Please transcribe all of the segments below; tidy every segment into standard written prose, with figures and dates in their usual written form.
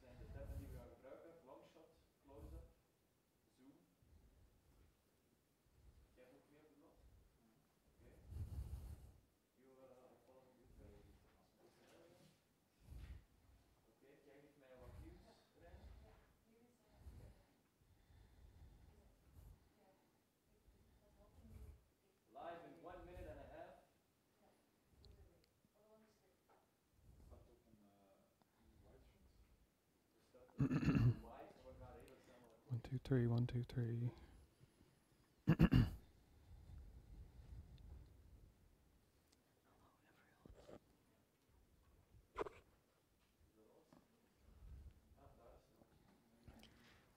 zijn de tabben die we gaan gebruiken. Longshot, close-up, zoom. Jij hebt ook meer op het blad? Oké. You follow me very Oké, jij geeft mij wat cues, Rijn. Live in 1 minute and a half. One, two, three, 1, 2, 3.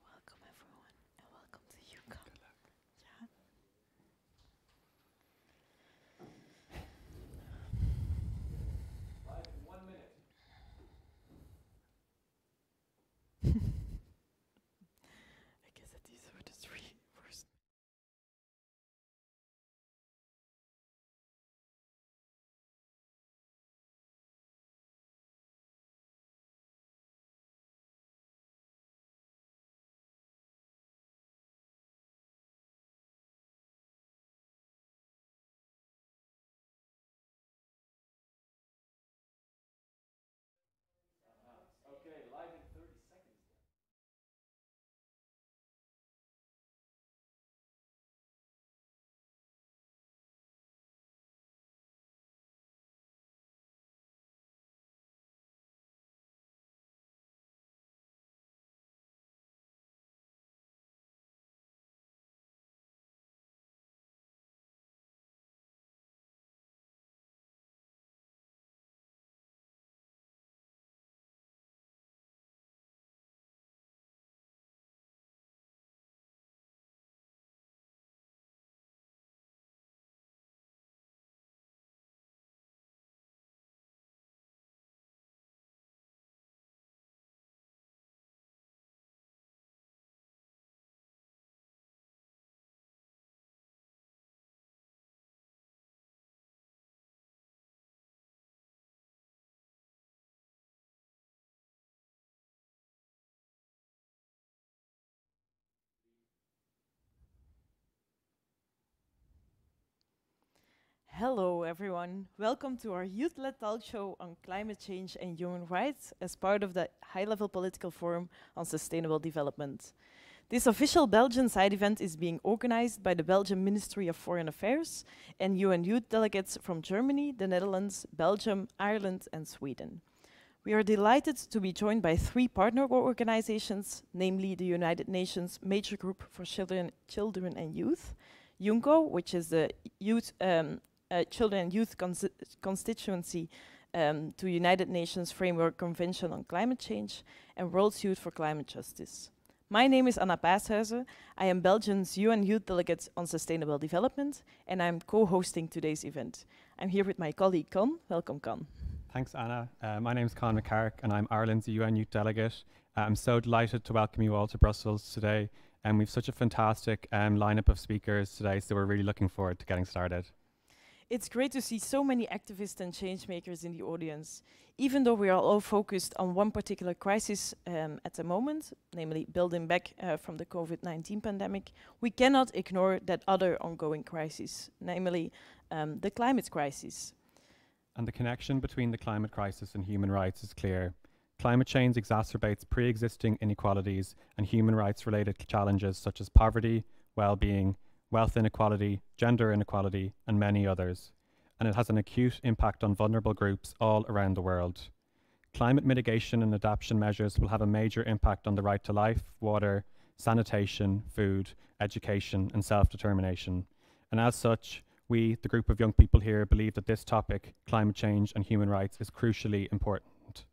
Welcome everyone and welcome to UCAM. Yeah. Live in 1 minute. I guess that these were the 3 first. Okay, live in 30 seconds. Hello everyone, welcome to our youth-led talk show on climate change and human rights as part of the high-level political forum on sustainable development. This official Belgian side event is being organized by the Belgian Ministry of Foreign Affairs and UN youth delegates from Germany, the Netherlands, Belgium, Ireland and Sweden. We are delighted to be joined by 3 partner organizations, namely the United Nations Major Group for Children and Youth, UNCO, which is the youth Children and Youth Constituency to United Nations Framework Convention on Climate Change, and World Youth for Climate Justice. My name is Anna Paashuizen. I am Belgium's UN Youth Delegate on Sustainable Development, and I'm co-hosting today's event. I'm here with my colleague Con. Welcome, Con. Thanks, Anna. My name is Con McCarrick, and I'm Ireland's UN Youth Delegate. I'm so delighted to welcome you all to Brussels today, and we've such a fantastic lineup of speakers today, so we're really looking forward to getting started. It's great to see so many activists and change makers in the audience. Even though we are all focused on one particular crisis at the moment, namely building back from the COVID-19 pandemic, we cannot ignore that other ongoing crisis, namely the climate crisis. And the connection between the climate crisis and human rights is clear. Climate change exacerbates pre-existing inequalities and human rights-related challenges such as poverty, well-being, wealth inequality, gender inequality, and many others. And it has an acute impact on vulnerable groups all around the world. Climate mitigation and adaptation measures will have a major impact on the right to life, water, sanitation, food, education, and self-determination. And as such, we, the group of young people here, believe that this topic, climate change and human rights, is crucially important.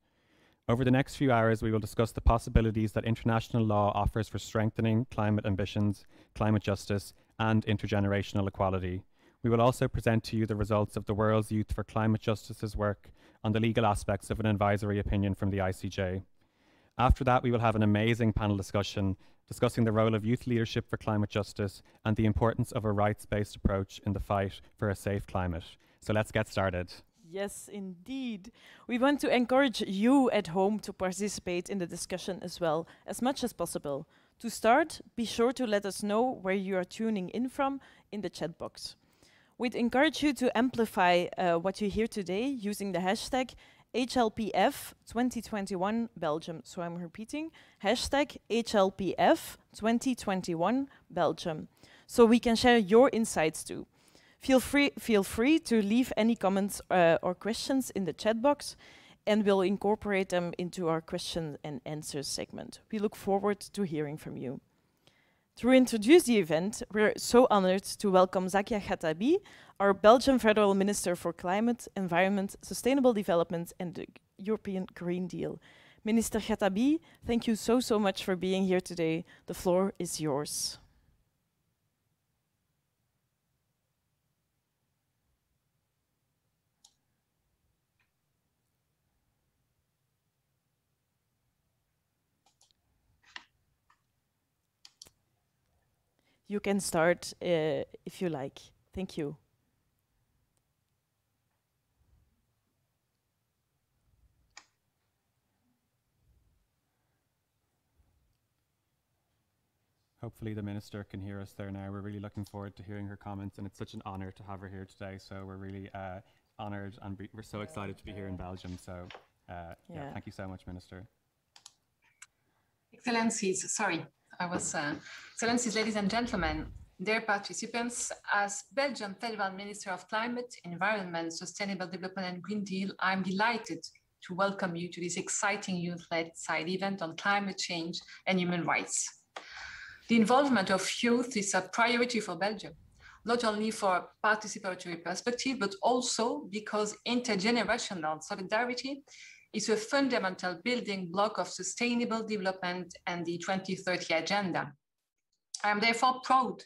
Over the next few hours, we will discuss the possibilities that international law offers for strengthening climate ambitions, climate justice, and intergenerational equality. We will also present to you the results of the World's Youth for Climate Justice's work on the legal aspects of an advisory opinion from the ICJ. After that, we will have an amazing panel discussion discussing the role of youth leadership for climate justice and the importance of a rights-based approach in the fight for a safe climate. So let's get started. Yes, indeed. We want to encourage you at home to participate in the discussion as well, as much as possible. To start, be sure to let us know where you are tuning in from in the chat box. We'd encourage you to amplify what you hear today using the hashtag HLPF 2021 Belgium. So I'm repeating, hashtag HLPF 2021 Belgium. So we can share your insights too. Feel free to leave any comments or questions in the chat box, and we'll incorporate them into our question and answer segment. We look forward to hearing from you. To introduce the event, we're so honored to welcome Zakia Khattabi, our Belgian Federal Minister for Climate, Environment, Sustainable Development and the European Green Deal. Minister Khattabi, thank you so much for being here today. The floor is yours. You can start if you like. Thank you. Hopefully the Minister can hear us there now. We're really looking forward to hearing her comments, and it's such an honour to have her here today. So we're really honoured, and we're so excited to be here in Belgium. So yeah, thank you so much, Minister. Excellencies, Excellencies, ladies and gentlemen, dear participants, as Belgian Federal Minister of Climate, Environment, Sustainable Development and Green Deal, I'm delighted to welcome you to this exciting youth-led side event on climate change and human rights. The involvement of youth is a priority for Belgium, not only for a participatory perspective, but also because intergenerational solidarity is a fundamental building block of sustainable development and the 2030 agenda. I am therefore proud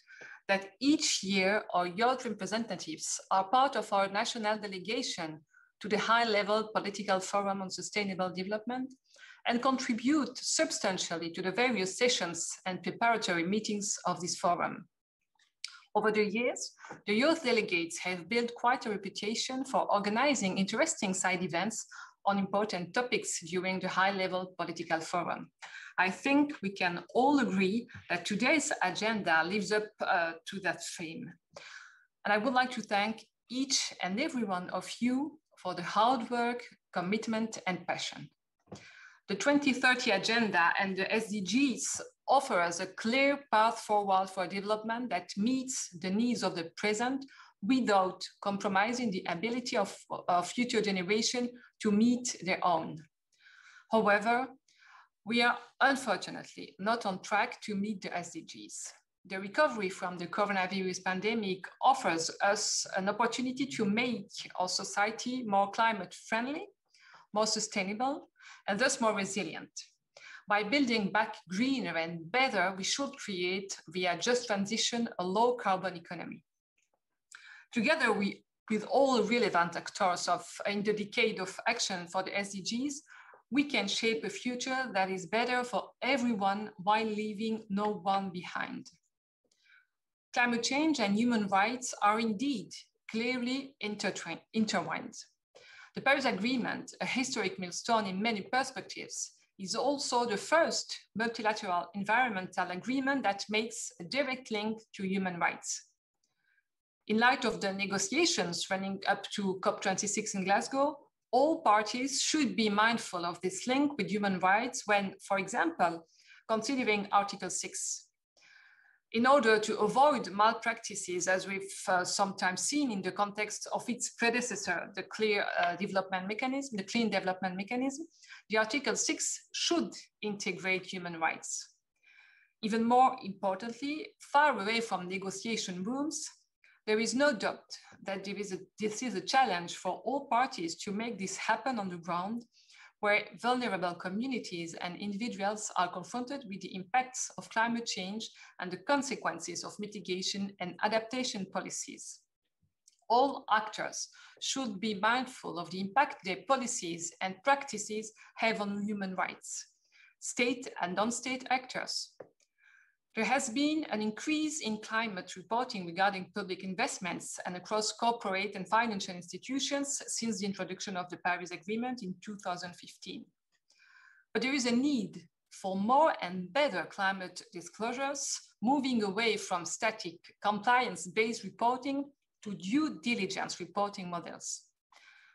that each year our youth representatives are part of our national delegation to the high-level political forum on sustainable development and contribute substantially to the various sessions and preparatory meetings of this forum. Over the years, the youth delegates have built quite a reputation for organizing interesting side events on important topics during the high-level political forum. I think we can all agree that today's agenda lives up to that theme. And I would like to thank each and every one of you for the hard work, commitment, and passion. The 2030 agenda and the SDGs offer us a clear path forward for development that meets the needs of the present without compromising the ability of future generations to meet their own. However, we are unfortunately not on track to meet the SDGs. The recovery from the coronavirus pandemic offers us an opportunity to make our society more climate friendly, more sustainable, and thus more resilient. By building back greener and better, we should create, via just transition, a low carbon economy. Together with all relevant actors in the decade of action for the SDGs, we can shape a future that is better for everyone while leaving no one behind. Climate change and human rights are indeed clearly intertwined. The Paris Agreement, a historic milestone in many perspectives, is also the first multilateral environmental agreement that makes a direct link to human rights. In light of the negotiations running up to COP26 in Glasgow, all parties should be mindful of this link with human rights when, for example, considering Article 6. In order to avoid malpractices, as we've sometimes seen in the context of its predecessor, the Clean Development Mechanism, the Article 6 should integrate human rights. Even more importantly, far away from negotiation rooms, there is no doubt that this is a challenge for all parties to make this happen on the ground, where vulnerable communities and individuals are confronted with the impacts of climate change and the consequences of mitigation and adaptation policies. All actors should be mindful of the impact their policies and practices have on human rights, state and non-state actors. There has been an increase in climate reporting regarding public investments and across corporate and financial institutions since the introduction of the Paris Agreement in 2015. But there is a need for more and better climate disclosures, moving away from static compliance-based reporting to due diligence reporting models.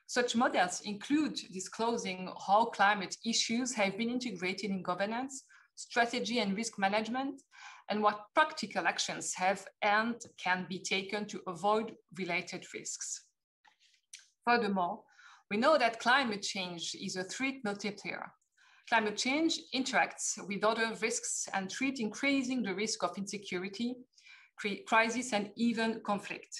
Such models include disclosing how climate issues have been integrated in governance, strategy and risk management, and what practical actions have and can be taken to avoid related risks. Furthermore, we know that climate change is a threat multiplier. Climate change interacts with other risks and threats, increasing the risk of insecurity, crisis, and even conflict.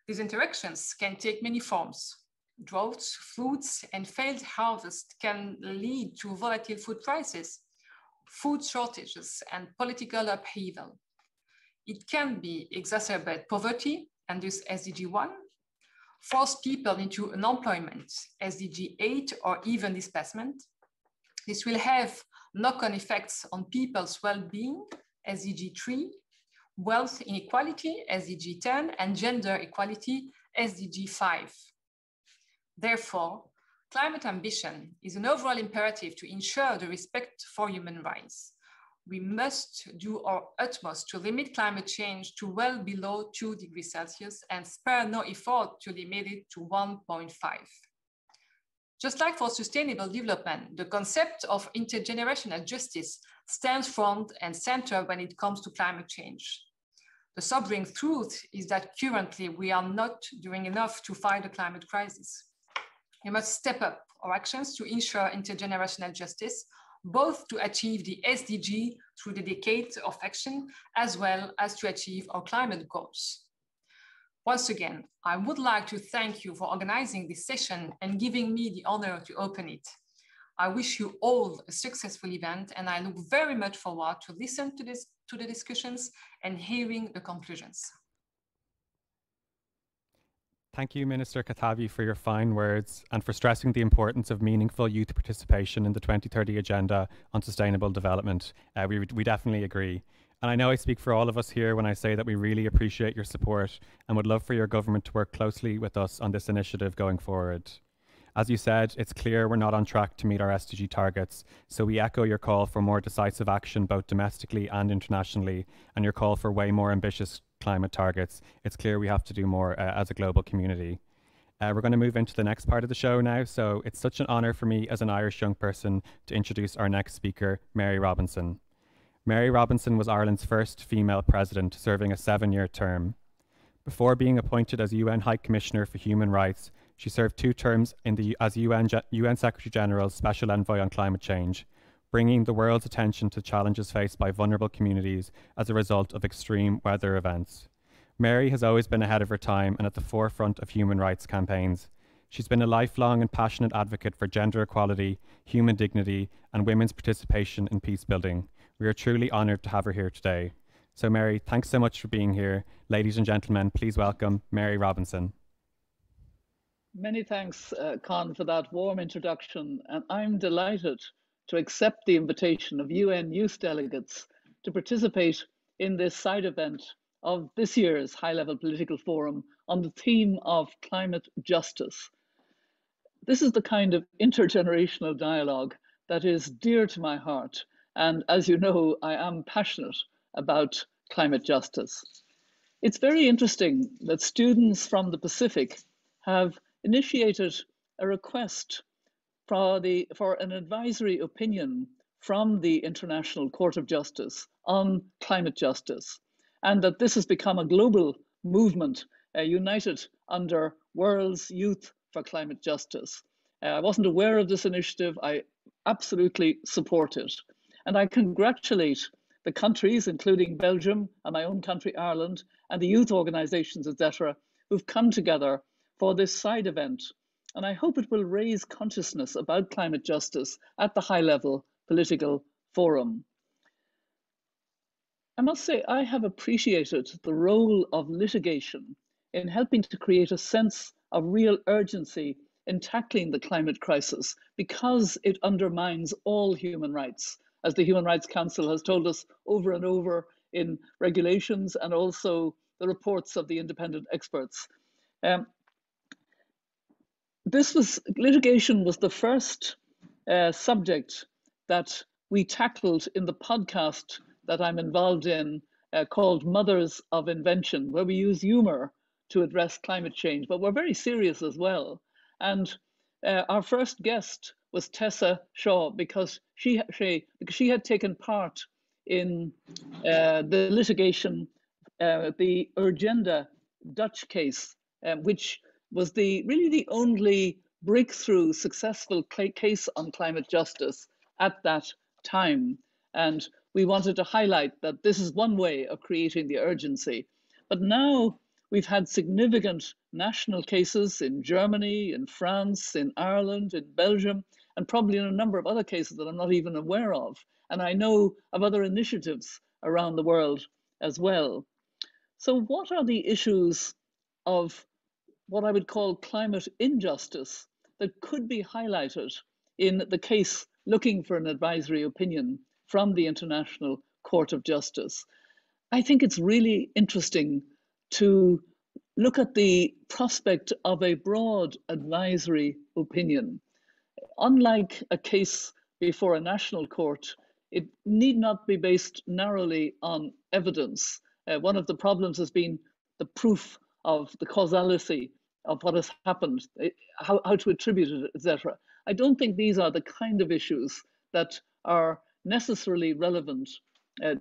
These interactions can take many forms. Droughts, floods, and failed harvest can lead to volatile food prices, food shortages, and political upheaval. It can be exacerbate poverty, and this SDG 1, force people into unemployment, SDG 8, or even displacement. This will have knock-on effects on people's well-being, SDG 3, wealth inequality, SDG 10, and gender equality, SDG 5. Therefore, climate ambition is an overall imperative to ensure the respect for human rights. We must do our utmost to limit climate change to well below 2 degrees Celsius and spare no effort to limit it to 1.5. Just like for sustainable development, the concept of intergenerational justice stands front and center when it comes to climate change. The sobering truth is that currently we are not doing enough to fight the climate crisis. We must step up our actions to ensure intergenerational justice, both to achieve the SDG through the decade of action, as well as to achieve our climate goals. Once again, I would like to thank you for organizing this session and giving me the honor to open it. I wish you all a successful event, and I look very much forward to listen to the discussions and hearing the conclusions. Thank you, Minister Katavi, for your fine words and for stressing the importance of meaningful youth participation in the 2030 Agenda on Sustainable Development. We definitely agree. And I know I speak for all of us here when I say that we really appreciate your support and would love for your government to work closely with us on this initiative going forward. As you said, it's clear we're not on track to meet our SDG targets, so we echo your call for more decisive action both domestically and internationally, and your call for way more ambitious climate targets. It's clear we have to do more as a global community. We're going to move into the next part of the show now, so it's such an honour for me as an Irish young person to introduce our next speaker, Mary Robinson. Mary Robinson was Ireland's first female president, serving a 7-year term. Before being appointed as UN High Commissioner for Human Rights, she served 2 terms as UN Secretary General's Special Envoy on Climate Change, bringing the world's attention to challenges faced by vulnerable communities as a result of extreme weather events. Mary has always been ahead of her time and at the forefront of human rights campaigns. She's been a lifelong and passionate advocate for gender equality, human dignity, and women's participation in peace building. We are truly honoured to have her here today. So Mary, thanks so much for being here. Ladies and gentlemen, please welcome Mary Robinson. Many thanks, Con, for that warm introduction. And I'm delighted to accept the invitation of UN youth delegates to participate in this side event of this year's high-level political forum on the theme of climate justice. This is the kind of intergenerational dialogue that is dear to my heart. And as you know, I am passionate about climate justice. It's very interesting that students from the Pacific have initiated a request for an advisory opinion from the International Court of Justice on climate justice, and that this has become a global movement united under World's Youth for Climate Justice. I wasn't aware of this initiative. I absolutely support it. And I congratulate the countries, including Belgium and my own country, Ireland, and the youth organizations, etc., who've come together for this side event. And I hope it will raise consciousness about climate justice at the high-level political forum. I must say, I have appreciated the role of litigation in helping to create a sense of real urgency in tackling the climate crisis because it undermines all human rights. as the Human Rights Council has told us over and over in regulations and also the reports of the independent experts. Litigation was the first subject that we tackled in the podcast that I'm involved in called Mothers of Invention, where we use humor to address climate change, but we're very serious as well. And our first guest was Tessa Shaw, because she had taken part in the litigation, the Urgenda Dutch case, which was really the only breakthrough successful case on climate justice at that time. And we wanted to highlight that this is one way of creating the urgency. But now we've had significant national cases in Germany, in France, in Ireland, in Belgium, and probably in a number of other cases that I'm not even aware of. And I know of other initiatives around the world as well. So what are the issues of what I would call climate injustice that could be highlighted in the case looking for an advisory opinion from the International Court of Justice? I think it's really interesting to look at the prospect of a broad advisory opinion. Unlike a case before a national court, it need not be based narrowly on evidence. One of the problems has been the proof of the causality of what has happened, how to attribute it, etc. I don't think these are the kind of issues that are necessarily relevant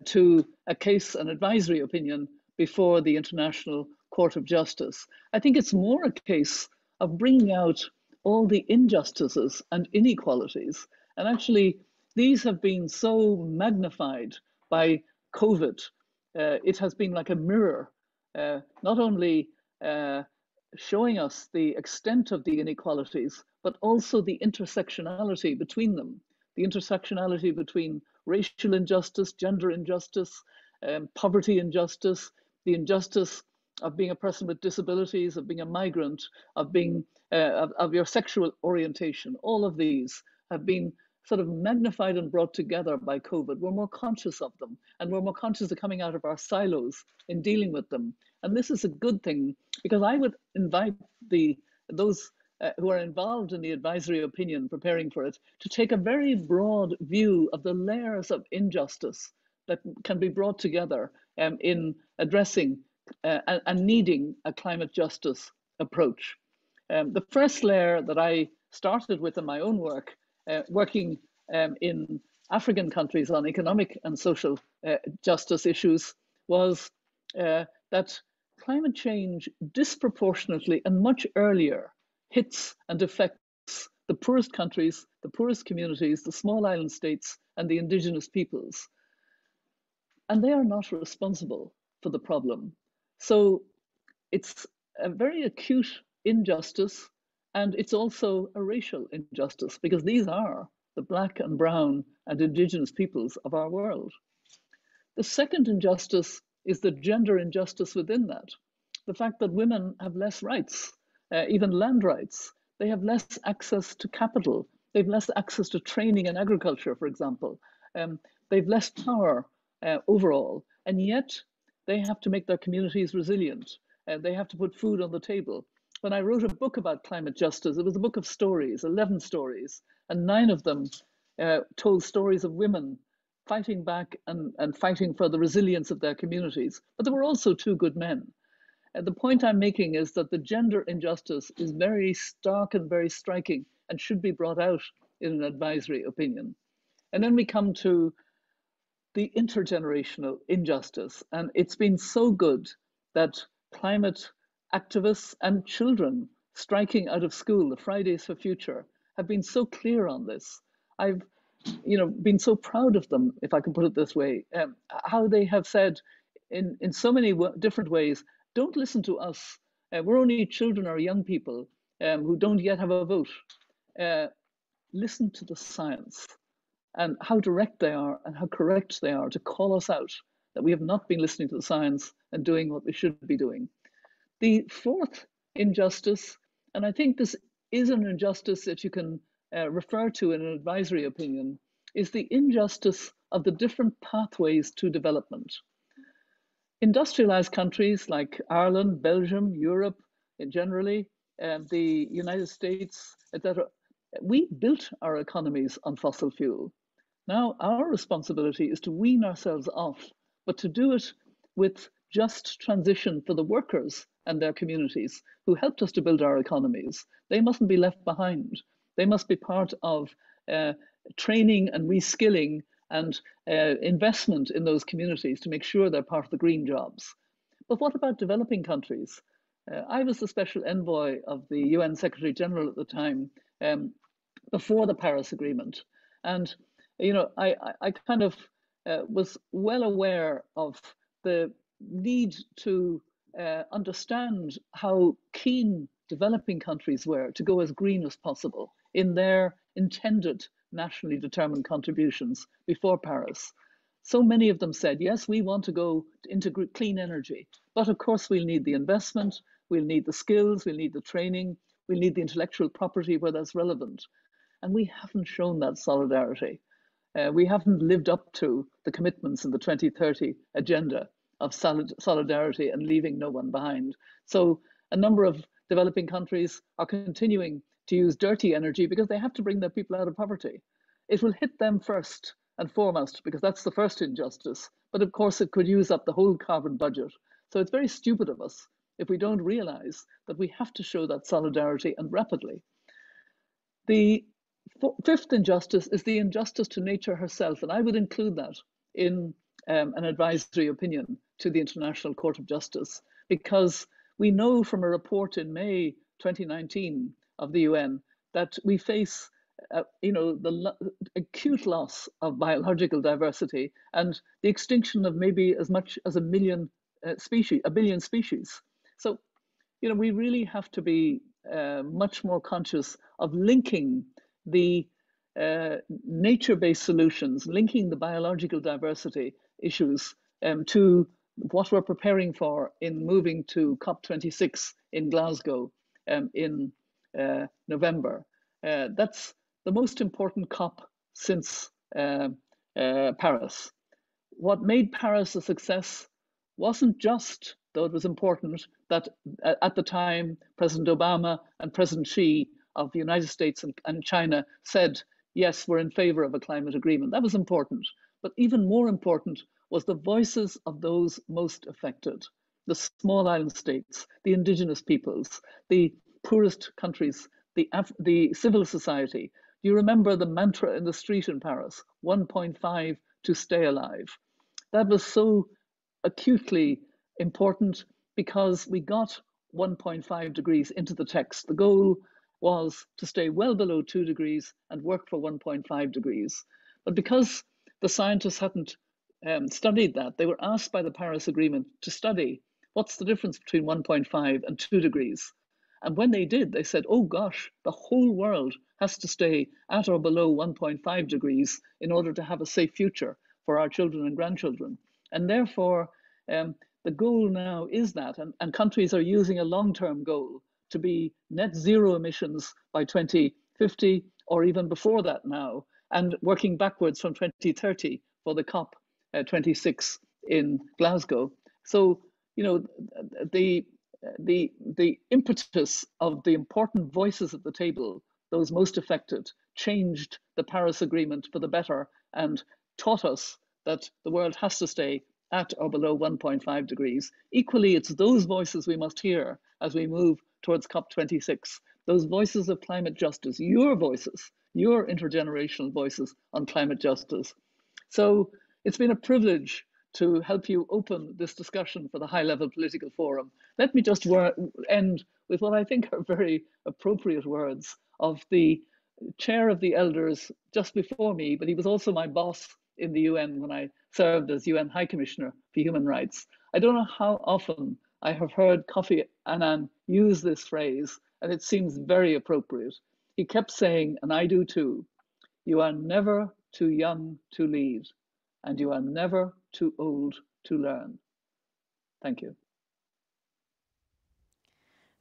to a case, an advisory opinion before the International Court of Justice. I think it's more a case of bringing out all the injustices and inequalities. And actually, these have been so magnified by COVID. It has been like a mirror, not only showing us the extent of the inequalities, but also the intersectionality between them, the intersectionality between racial injustice, gender injustice, poverty injustice, the injustice of being a person with disabilities, of being a migrant, of being of your sexual orientation. All of these have been sort of magnified and brought together by COVID. We're more conscious of them, and we're more conscious of coming out of our silos in dealing with them. And this is a good thing, because I would invite those who are involved in the advisory opinion, preparing for it, to take a very broad view of the layers of injustice that can be brought together in addressing and needing a climate justice approach. The first layer that I started with in my own work, working in African countries on economic and social justice issues, was that climate change disproportionately and much earlier hits and affects the poorest countries, the poorest communities, the small island states, and the indigenous peoples. And they are not responsible for the problem. So it's a very acute injustice, and it's also a racial injustice, because these are the Black and Brown and indigenous peoples of our world. The second injustice is the gender injustice within that. The fact that women have less rights, even land rights. They have less access to capital. They have less access to training and agriculture, for example. They have less power overall, and yet they have to make their communities resilient. They have to put food on the table. When I wrote a book about climate justice, it was a book of stories, 11 stories, and 9 of them told stories of women fighting back and fighting for the resilience of their communities. But there were also 2 good men. And the point I'm making is that the gender injustice is very stark and very striking and should be brought out in an advisory opinion. And then we come to the intergenerational injustice. And it's been so good that climate activists and children striking out of school, the Fridays for Future, have been so clear on this. I've been so proud of them, if I can put it this way, how they have said in so many different ways, don't listen to us. We're only children or young people who don't yet have a vote. Listen to the science and how direct they are and how correct they are to call us out that we have not been listening to the science and doing what we should be doing. The fourth injustice, and I think this is an injustice that you can refer to in an advisory opinion, is the injustice of the different pathways to development. Industrialized countries like Ireland, Belgium, Europe generally, the United States, etc., we built our economies on fossil fuel. Now our responsibility is to wean ourselves off, but to do it with just transition for the workers and their communities who helped us to build our economies. They mustn't be left behind. They must be part of training and reskilling and investment in those communities to make sure they're part of the green jobs. But what about developing countries? I was the special envoy of the UN Secretary General at the time, before the Paris Agreement. And, you know, I kind of was well aware of the need to understand how keen developing countries were to go as green as possible in their intended nationally determined contributions before Paris. So many of them said, yes, we want to go into clean energy, but of course we'll need the investment, we'll need the skills, we'll need the training, we'll need the intellectual property where that's relevant. And we haven't shown that solidarity. We haven't lived up to the commitments in the 2030 agenda of solidarity and leaving no one behind. So a number of developing countries are continuing to use dirty energy because they have to bring their people out of poverty. It will hit them first and foremost because that's the first injustice. But of course, it could use up the whole carbon budget. So it's very stupid of us if we don't realize that we have to show that solidarity and rapidly. The fifth injustice is the injustice to nature herself, and I would include that in an advisory opinion to the International Court of Justice, because we know from a report in May 2019 of the UN that we face the acute loss of biological diversity and the extinction of maybe as much as a billion species. So, you know, we really have to be much more conscious of linking the nature-based solutions, linking the biological diversity issues to what we're preparing for in moving to COP26 in Glasgow in November. That's the most important COP since Paris. What made Paris a success wasn't just, though it was important, that at the time President Obama and President Xi of the United States and China said, yes, we're in favor of a climate agreement. That was important. But even more important was the voices of those most affected, the small island states, the indigenous peoples, the poorest countries, the civil society. Do you remember the mantra in the street in Paris, 1.5 to stay alive? That was so acutely important because we got 1.5 degrees into the text. The goal was to stay well below 2 degrees and work for 1.5 degrees. But because the scientists hadn't studied that, they were asked by the Paris Agreement to study what's the difference between 1.5 and 2 degrees. And when they did, they said, oh gosh, the whole world has to stay at or below 1.5 degrees in order to have a safe future for our children and grandchildren. And therefore, the goal now is that, and countries are using a long-term goal to be net zero emissions by 2050 or even before that now, and working backwards from 2030 for the COP 26 in Glasgow. So, you know, the impetus of the important voices at the table, those most affected, changed the Paris Agreement for the better and taught us that the world has to stay at or below 1.5 degrees. Equally, it's those voices we must hear as we move towards COP26, those voices of climate justice, your voices, your intergenerational voices on climate justice. So it's been a privilege to help you open this discussion for the high-level political forum. Let me just end with what I think are very appropriate words of the chair of the elders just before me, but he was also my boss in the UN when I served as UN High Commissioner for Human Rights. I don't know how often I have heard Kofi Annan use this phrase, and it seems very appropriate. He kept saying, and I do too, you are never too young to lead, and you are never too old to learn. Thank you.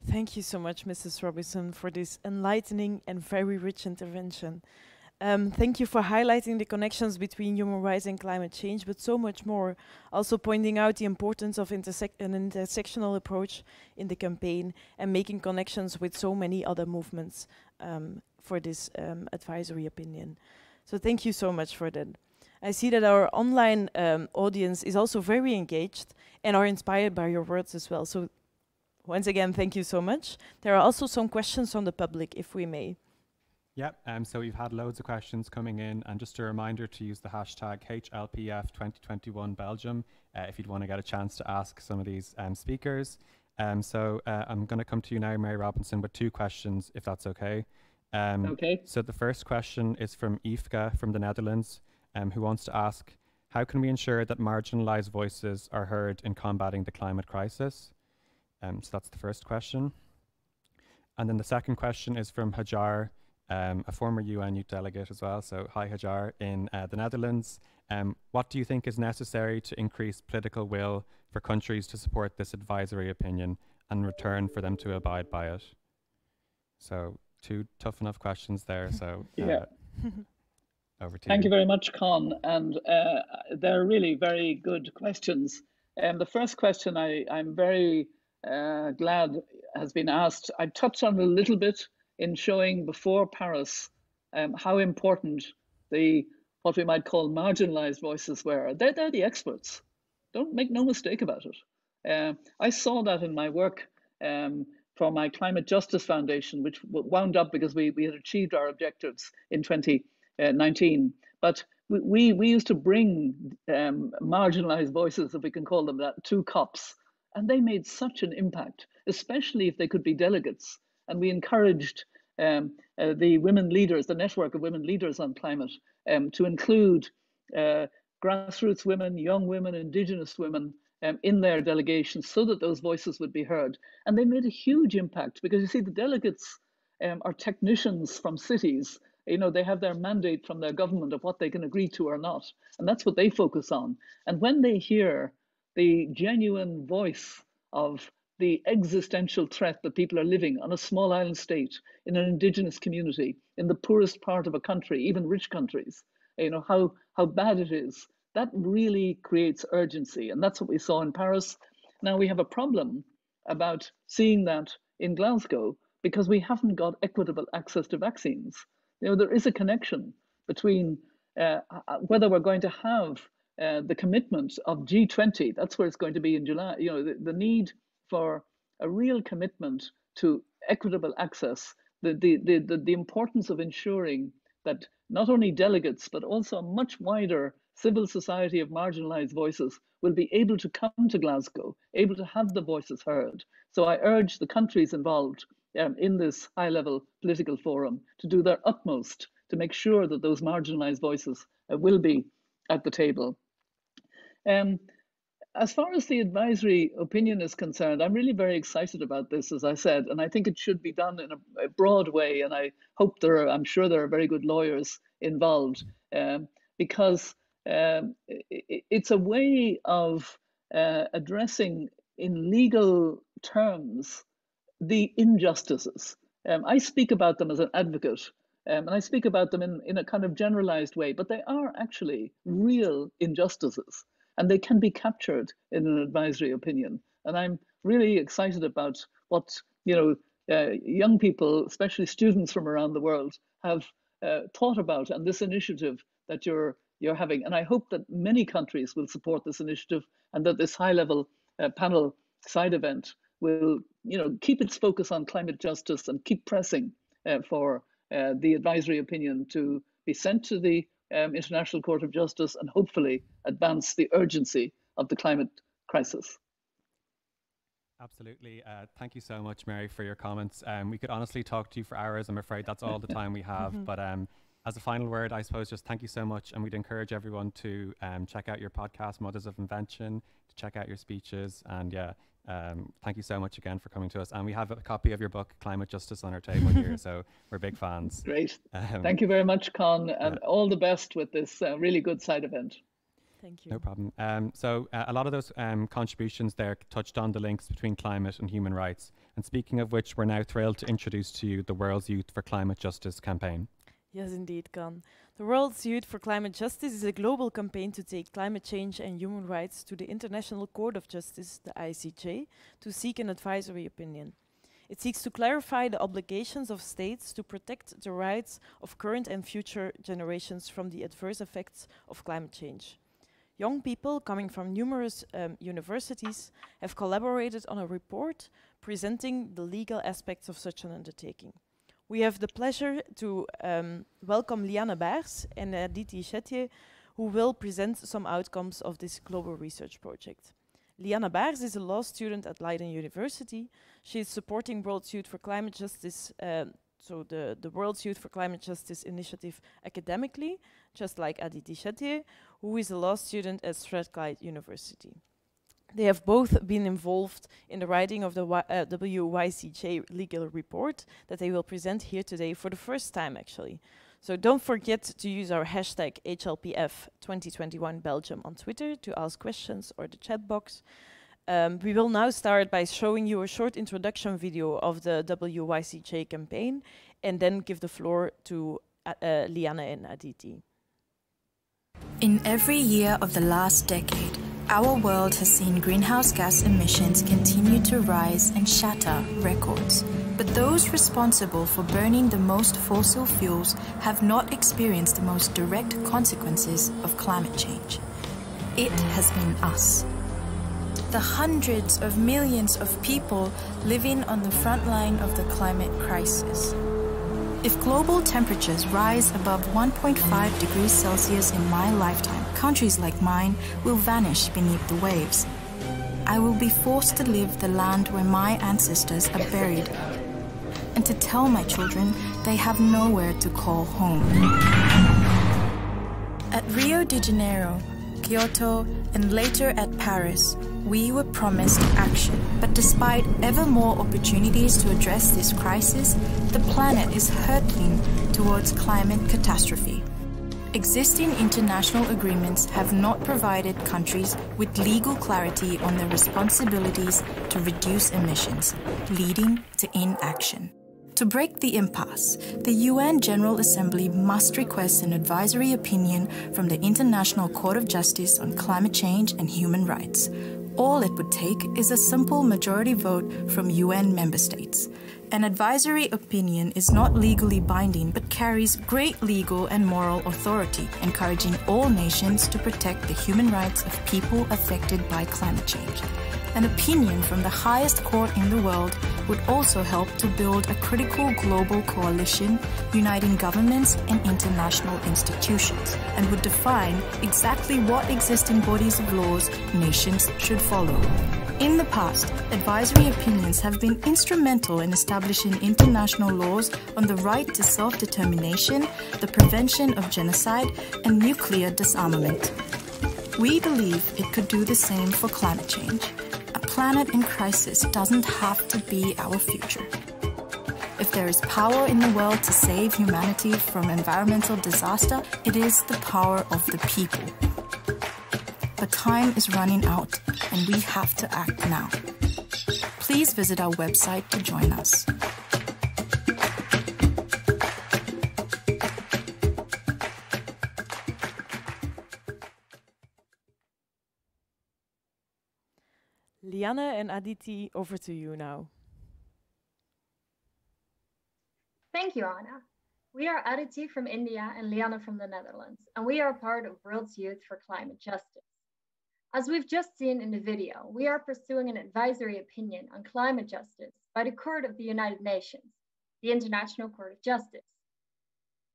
Thank you so much, Mrs. Robinson, for this enlightening and very rich intervention. Thank you for highlighting the connections between human rights and climate change, but so much more. Also pointing out the importance of an intersectional approach in the campaign and making connections with so many other movements for this advisory opinion. So thank you so much for that. I see that our online audience is also very engaged and are inspired by your words as well. So once again, thank you so much. There are also some questions from the public, if we may. Yep, so we've had loads of questions coming in, and just a reminder to use the hashtag HLPF 2021 Belgium if you'd want to get a chance to ask some of these speakers. So I'm going to come to you now, Mary Robinson, with 2 questions, if that's okay. Okay. So the first question is from Yveske from the Netherlands, who wants to ask, how can we ensure that marginalized voices are heard in combating the climate crisis? So that's the first question. And then the second question is from Hajar, a former UN youth delegate as well. So hi Hajar in the Netherlands. What do you think is necessary to increase political will for countries to support this advisory opinion and in return for them to abide by it? So 2 tough enough questions there. So yeah. Over to you. Thank you very much, Con. And they're really very good questions. The first question I'm very glad has been asked. I touched on it a little bit in showing before Paris how important what we might call marginalized voices were. They're the experts. Don't make no mistake about it. I saw that in my work for my Climate Justice Foundation, which wound up because we had achieved our objectives in 2019. But we used to bring marginalized voices, if we can call them that, to COPs. And they made such an impact, especially if they could be delegates. And we encouraged the women leaders, the network of women leaders on climate, to include grassroots women, young women, indigenous women in their delegations so that those voices would be heard. And they made a huge impact because you see, the delegates are technicians from cities. You know, they have their mandate from their government of what they can agree to or not. And that's what they focus on. And when they hear the genuine voice of the existential threat that people are living on a small island state, in an indigenous community, in the poorest part of a country, even rich countries, you know, how bad it is, that really creates urgency. And that's what we saw in Paris. Now we have a problem about seeing that in Glasgow because we haven't got equitable access to vaccines. You know, there is a connection between whether we're going to have the commitment of G20, that's where it's going to be in July, you know, the need for a real commitment to equitable access, the importance of ensuring that not only delegates, but also a much wider civil society of marginalized voices will be able to come to Glasgow, able to have the voices heard. So I urge the countries involved in this high-level political forum to do their utmost to make sure that those marginalized voices will be at the table. As far as the advisory opinion is concerned, I'm really very excited about this, as I said, and I think it should be done in a broad way. And I hope I'm sure there are very good lawyers involved because it's a way of addressing in legal terms the injustices. I speak about them as an advocate, and I speak about them in a kind of generalized way, but they are actually real injustices, and they can be captured in an advisory opinion. And I'm really excited about what young people, especially students from around the world, have thought about, and this initiative that you're having. And I hope that many countries will support this initiative, and that this high-level panel side event will, keep its focus on climate justice and keep pressing for the advisory opinion to be sent to the International Court of Justice and hopefully advance the urgency of the climate crisis. Absolutely. Thank you so much, Mary, for your comments. We could honestly talk to you for hours. I'm afraid that's all the time we have. But as a final word, I suppose just thank you so much. And we'd encourage everyone to check out your podcast, Mothers of Invention, to check out your speeches. And thank you so much again for coming to us. And we have a copy of your book, Climate Justice, on our table here. So we're big fans. Great. Thank you very much, Con, and all the best with this really good side event. Thank you. No problem. So a lot of those contributions there touched on the links between climate and human rights. And speaking of which, we're now thrilled to introduce to you the World's Youth for Climate Justice campaign. Yes, indeed, Kan. The World's Youth for Climate Justice is a global campaign to take climate change and human rights to the International Court of Justice, the ICJ, to seek an advisory opinion. It seeks to clarify the obligations of states to protect the rights of current and future generations from the adverse effects of climate change. Young people coming from numerous universities have collaborated on a report presenting the legal aspects of such an undertaking. We have the pleasure to welcome Liane Baers and Aditi Chetier, who will present some outcomes of this global research project. Liane Baers is a law student at Leiden University. She is supporting World's Youth for Climate Justice, so the World's Youth for Climate Justice initiative academically, just like Aditi Chetier, who is a law student at Strathclyde University. They have both been involved in the writing of the WYCJ legal report that they will present here today for the first time, actually. So don't forget to use our hashtag HLPF2021 Belgium on Twitter to ask questions or the chat box. We will now start by showing you a short introduction video of the WYCJ campaign and then give the floor to Liane and Aditi. In every year of the last decade, our world has seen greenhouse gas emissions continue to rise and shatter records. But those responsible for burning the most fossil fuels have not experienced the most direct consequences of climate change. It has been us. The hundreds of millions of people living on the front line of the climate crisis. If global temperatures rise above 1.5 degrees Celsius in my lifetime, countries like mine will vanish beneath the waves. I will be forced to leave the land where my ancestors are buried, and to tell my children they have nowhere to call home. At Rio de Janeiro, Kyoto, and later at Paris, we were promised action. But despite ever more opportunities to address this crisis, the planet is hurtling towards climate catastrophe. Existing international agreements have not provided countries with legal clarity on their responsibilities to reduce emissions, leading to inaction. To break the impasse, the UN General Assembly must request an advisory opinion from the International Court of Justice on climate change and human rights. All it would take is a simple majority vote from UN member states. An advisory opinion is not legally binding but carries great legal and moral authority, encouraging all nations to protect the human rights of people affected by climate change. An opinion from the highest court in the world would also help to build a critical global coalition uniting governments and international institutions, and would define exactly what existing bodies of laws nations should follow. In the past, advisory opinions have been instrumental in establishing international laws on the right to self-determination, the prevention of genocide, and nuclear disarmament. We believe it could do the same for climate change. A planet in crisis doesn't have to be our future. If there is power in the world to save humanity from environmental disaster, it is the power of the people. But time is running out, and we have to act now. Please visit our website to join us. Liane and Aditi, over to you now. Thank you, Anna. We are Aditi from India and Liane from the Netherlands, and we are part of World's Youth for Climate Justice. As we've just seen in the video, we are pursuing an advisory opinion on climate justice by the Court of the United Nations, the International Court of Justice.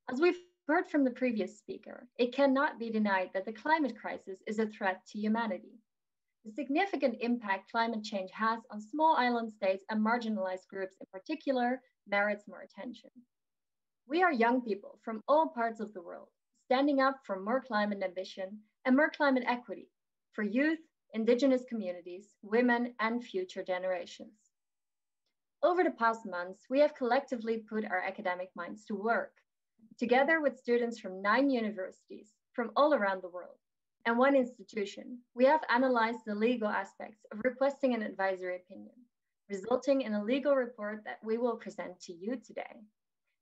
As we've heard from the previous speaker, it cannot be denied that the climate crisis is a threat to humanity. The significant impact climate change has on small island states and marginalized groups in particular merits more attention. We are young people from all parts of the world, standing up for more climate ambition and more climate equity for youth, indigenous communities, women, and future generations. Over the past months, we have collectively put our academic minds to work, together with students from 9 universities from all around the world and 1 institution. We have analyzed the legal aspects of requesting an advisory opinion, resulting in a legal report that we will present to you today.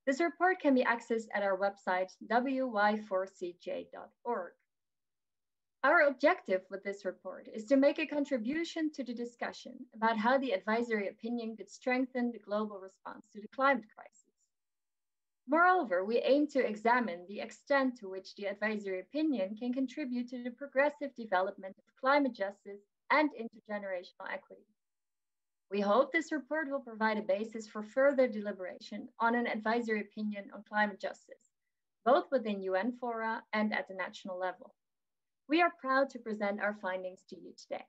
This report can be accessed at our website, wy4cj.org. Our objective with this report is to make a contribution to the discussion about how the advisory opinion could strengthen the global response to the climate crisis. Moreover, we aim to examine the extent to which the advisory opinion can contribute to the progressive development of climate justice and intergenerational equity. We hope this report will provide a basis for further deliberation on an advisory opinion on climate justice, both within UN fora and at the national level. We are proud to present our findings to you today.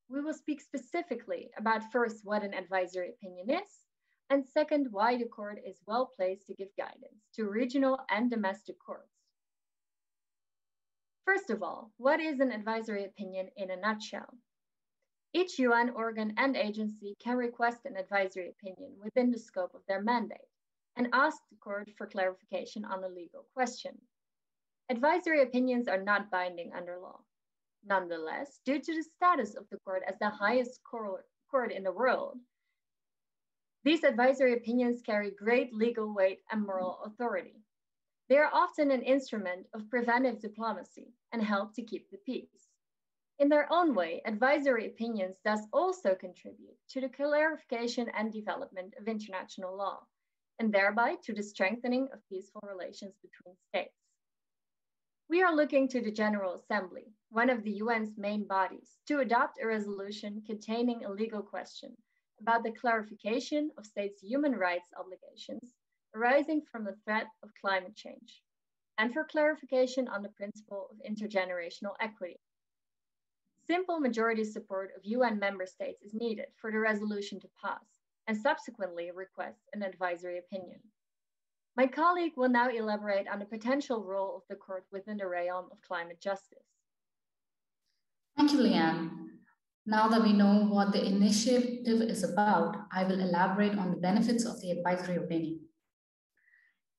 We will speak specifically about first what an advisory opinion is, and second, why the court is well placed to give guidance to regional and domestic courts. First of all, what is an advisory opinion in a nutshell? Each UN organ and agency can request an advisory opinion within the scope of their mandate and ask the court for clarification on a legal question. Advisory opinions are not binding under law. Nonetheless, due to the status of the court as the highest court in the world, these advisory opinions carry great legal weight and moral authority. They are often an instrument of preventive diplomacy and help to keep the peace. In their own way, advisory opinions thus also contribute to the clarification and development of international law, and thereby to the strengthening of peaceful relations between states. We are looking to the General Assembly, one of the UN's main bodies, to adopt a resolution containing a legal question about the clarification of states' human rights obligations arising from the threat of climate change, and for clarification on the principle of intergenerational equity. Simple majority support of UN member states is needed for the resolution to pass, and subsequently request an advisory opinion. My colleague will now elaborate on the potential role of the court within the realm of climate justice. Thank you, Leanne. Now that we know what the initiative is about, I will elaborate on the benefits of the advisory opinion.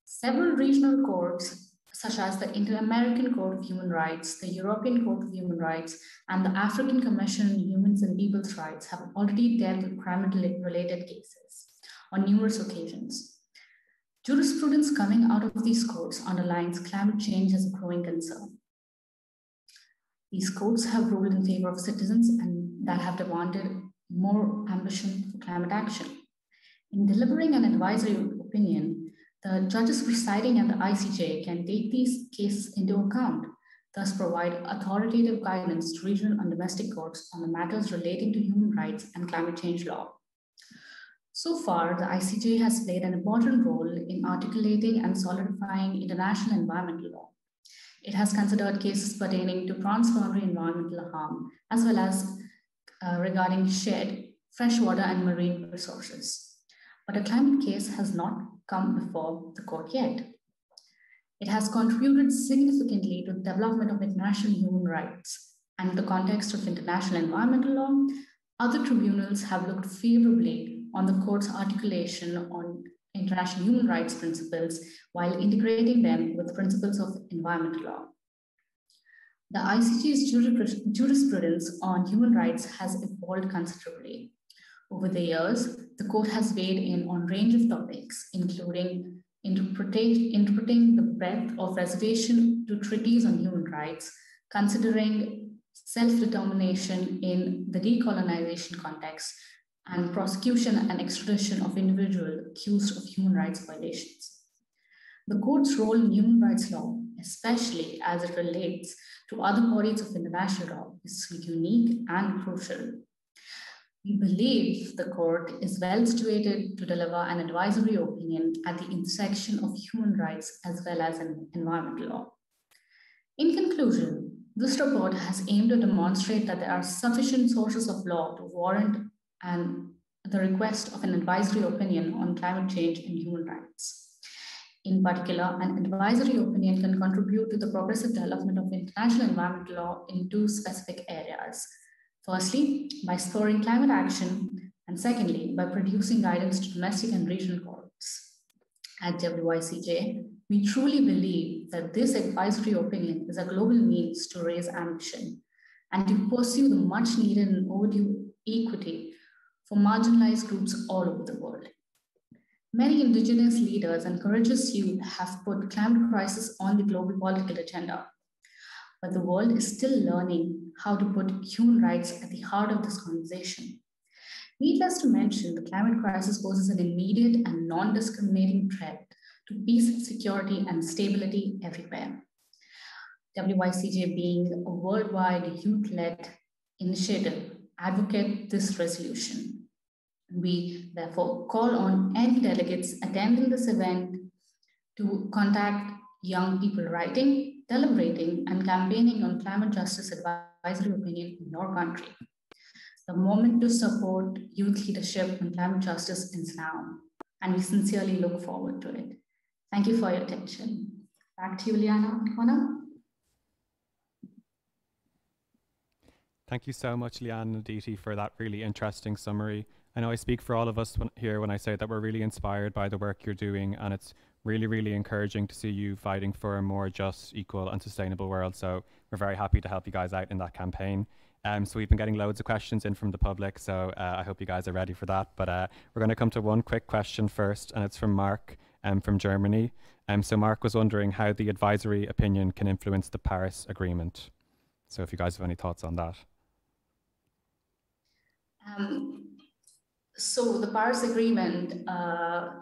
Several regional courts, such as the Inter-American Court of Human Rights, the European Court of Human Rights, and the African Commission on Human and People's Rights, have already dealt with climate-related cases on numerous occasions. Jurisprudence coming out of these courts underlines climate change as a growing concern. These courts have ruled in favor of citizens and that have demanded more ambition for climate action. In delivering an advisory opinion, the judges presiding at the ICJ can take these cases into account, thus provide authoritative guidance to regional and domestic courts on the matters relating to human rights and climate change law. So far, the ICJ has played an important role in articulating and solidifying international environmental law. It has considered cases pertaining to transboundary environmental harm, as well as regarding shared freshwater and marine resources. But a climate case has not come before the court yet. It has contributed significantly to the development of international human rights, and in the context of international environmental law, other tribunals have looked favorably on the court's articulation on international human rights principles while integrating them with principles of environmental law. The ICJ's jurisprudence on human rights has evolved considerably. Over the years, the court has weighed in on a range of topics, including interpreting the breadth of reservation to treaties on human rights, considering self-determination in the decolonization context, and prosecution and extradition of individuals accused of human rights violations. The court's role in human rights law, especially as it relates to other bodies of international law, is unique and crucial. We believe the court is well situated to deliver an advisory opinion at the intersection of human rights as well as environmental law. In conclusion, this report has aimed to demonstrate that there are sufficient sources of law to warrant the request of an advisory opinion on climate change and human rights. In particular, an advisory opinion can contribute to the progressive development of international environmental law in two specific areas. Firstly, by spurring climate action, and secondly, by producing guidance to domestic and regional courts. At WICJ, we truly believe that this advisory opinion is a global means to raise ambition and to pursue the much needed and overdue equity for marginalized groups all over the world. Many indigenous leaders and courageous youth have put climate crisis on the global political agenda. But the world is still learning how to put human rights at the heart of this conversation. Needless to mention, the climate crisis poses an immediate and non-discriminating threat to peace, security, and stability everywhere. WICJ, being a worldwide youth-led initiative, advocate this resolution. We therefore call on any delegates attending this event to contact young people writing, deliberating, and campaigning on climate justice advisory opinion in your country. The moment to support youth leadership on climate justice is now, and we sincerely look forward to it. Thank you for your attention. Back to you, Liana and Connor. Thank you so much, Leanne and Aditi, for that really interesting summary. I know I speak for all of us here when I say that we're really inspired by the work you're doing, and it's really, really encouraging to see you fighting for a more just, equal, and sustainable world. So we're very happy to help you guys out in that campaign. So we've been getting loads of questions in from the public, so I hope you guys are ready for that. But we're going to come to one quick question first, and it's from Mark from Germany. So Mark was wondering how the advisory opinion can influence the Paris Agreement. So if you guys have any thoughts on that. So the Paris Agreement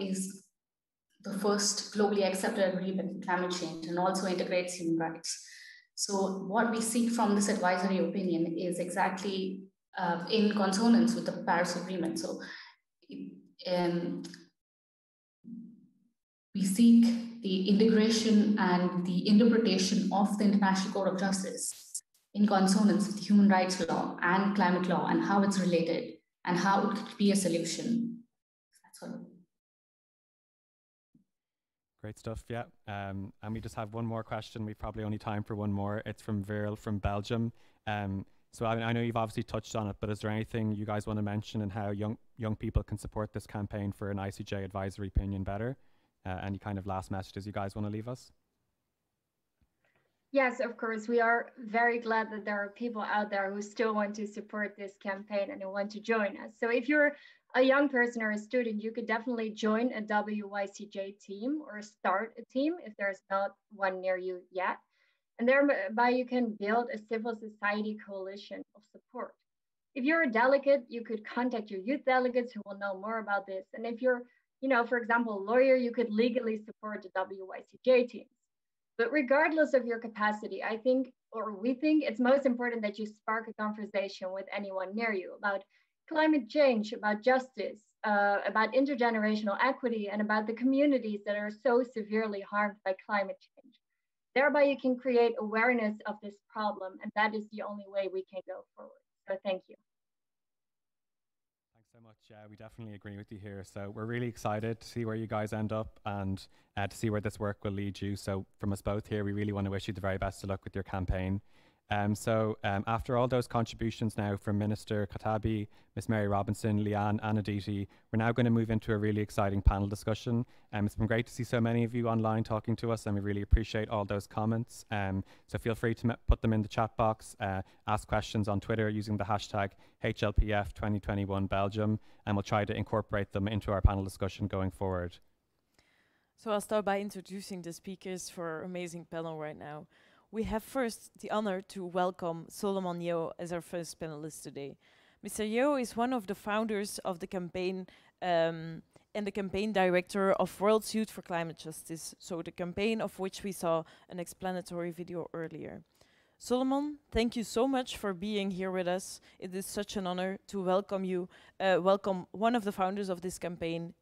is the first globally accepted agreement on climate change and also integrates human rights. So what we seek from this advisory opinion is exactly in consonance with the Paris Agreement. So we seek the integration and the interpretation of the International Court of Justice in consonance with human rights law and climate law and how it's related and how it could be a solution. That's all. Great stuff, yeah. And we just have one more question. We've probably only time for one more. It's from Viril from Belgium. So I know you've obviously touched on it, but is there anything you guys want to mention and how young people can support this campaign for an ICJ advisory opinion better? Any kind of last messages you guys want to leave us? Yes, of course. We are very glad that there are people out there who still want to support this campaign and who want to join us. So if you're a young person or a student, you could definitely join a WICJ team or start a team if there's not one near you yet. And thereby you can build a civil society coalition of support. If you're a delegate, you could contact your youth delegates who will know more about this. And if you're, for example, a lawyer, you could legally support the WICJ teams. But regardless of your capacity, we think it's most important that you spark a conversation with anyone near you about climate change, about justice, about intergenerational equity, and about the communities that are so severely harmed by climate change. Thereby, you can create awareness of this problem, and that is the only way we can go forward. So thank you. Thanks so much. Yeah, we definitely agree with you here. So we're really excited to see where you guys end up and to see where this work will lead you. So from us both here, we really want to wish you the very best of luck with your campaign. After all those contributions now from Minister Khattabi, Ms. Mary Robinson, Leanne and Aditi, we're now going to move into a really exciting panel discussion. It's been great to see so many of you online talking to us, and we really appreciate all those comments. So feel free to put them in the chat box, ask questions on Twitter using the hashtag HLPF2021Belgium, and we'll try to incorporate them into our panel discussion going forward. So I'll start by introducing the speakers for our amazing panel right now. We have first the honor to welcome Solomon Yeo as our first panelist today. Mr. Yeo is one of the founders of the campaign and the campaign director of World's Youth for Climate Justice, so the campaign of which we saw an explanatory video earlier. Solomon, thank you so much for being here with us. It is such an honor to welcome you, welcome one of the founders of this campaign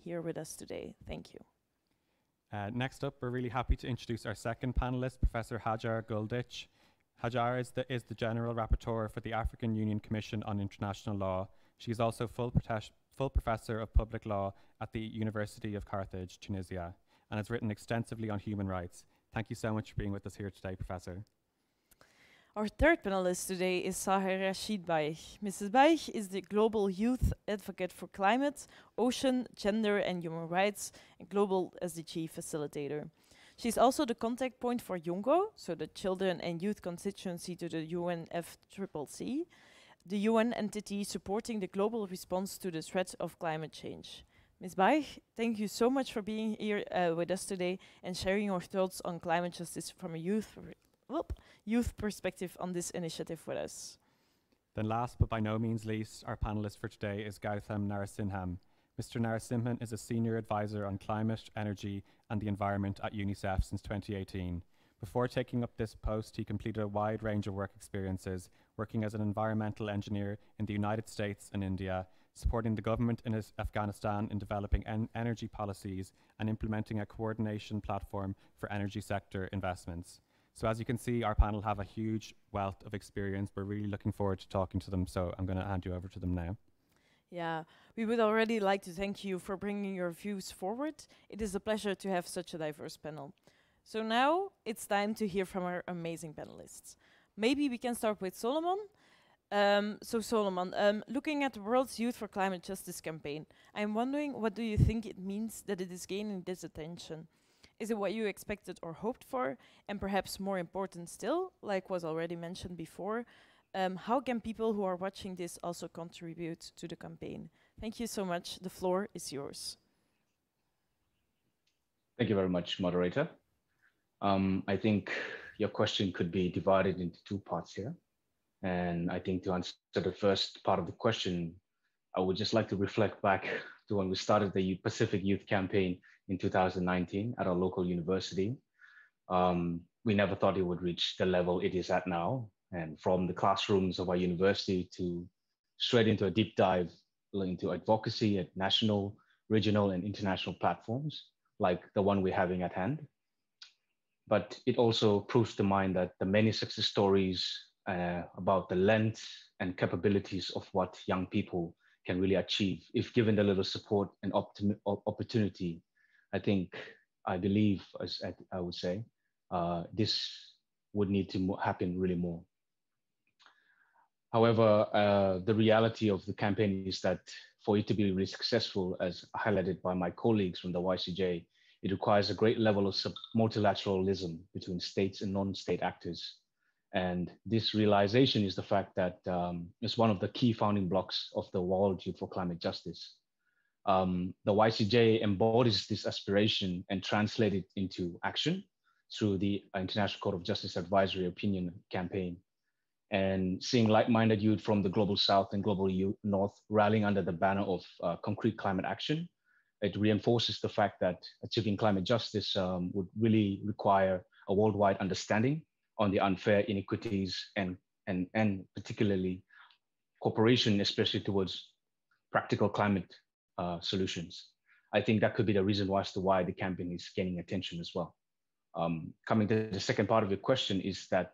here with us today. Thank you. Next up, we're really happy to introduce our second panelist, Professor Hajar Guldich. Hajar is the General Rapporteur for the African Union Commission on International Law. She is also full Professor of Public Law at the University of Carthage, Tunisia, and has written extensively on human rights. Thank you so much for being with us here today, Professor. Our third panelist today is Sahar Rashid Baich. Mrs. Baich is the Global Youth Advocate for Climate, Ocean, Gender and Human Rights, and Global SDG Facilitator. She's also the contact point for YOUNGO, so the Children and Youth Constituency to the UNFCCC, the UN entity supporting the global response to the threat of climate change. Ms. Baig, thank you so much for being here with us today and sharing your thoughts on climate justice from a youth perspective on this initiative with us. Then last but by no means least, our panelist for today is Gautam Narasimhan. Mr. Narasimhan is a senior advisor on climate, energy and the environment at UNICEF since 2018. Before taking up this post, he completed a wide range of work experiences, working as an environmental engineer in the United States and India, supporting the government in Afghanistan in developing energy policies and implementing a coordination platform for energy sector investments. So as you can see, our panel have a huge wealth of experience. We're really looking forward to talking to them, so I'm going to hand you over to them now. Yeah, we would already like to thank you for bringing your views forward. It is a pleasure to have such a diverse panel. So now it's time to hear from our amazing panelists. Maybe we can start with Solomon. Solomon, looking at the World's Youth for Climate Justice campaign, I'm wondering, what do you think it means that it is gaining this attention? Is it what you expected or hoped for? And perhaps more important still, like was already mentioned before, how can people who are watching this also contribute to the campaign? Thank you so much. The floor is yours. Thank you very much, moderator. I think your question could be divided into two parts here. And I think to answer the first part of the question, I would just like to reflect back to when we started the Pacific Youth Campaign in 2019 at our local university. We never thought it would reach the level it is at now. And from the classrooms of our university to straight into a deep dive into advocacy at national, regional, and international platforms, like the one we're having at hand. But it also proves to mind that the many success stories about the length and capabilities of what young people can really achieve if given the little support and opportunity. I believe, as I would say, this would need to happen really more. However, the reality of the campaign is that for it to be really successful, as highlighted by my colleagues from the YCJ, it requires a great level of multilateralism between states and non-state actors. And this realization is the fact that it's one of the key founding blocks of the World Youth for Climate Justice. The YCJ embodies this aspiration and translates it into action through the International Court of Justice Advisory Opinion campaign. And seeing like-minded youth from the Global South and Global North rallying under the banner of concrete climate action, it reinforces the fact that achieving climate justice would really require a worldwide understanding on the unfair inequities and particularly cooperation, especially towards practical climate solutions. I think that could be the reason as to why the campaign is gaining attention as well. Coming to the second part of your question is that,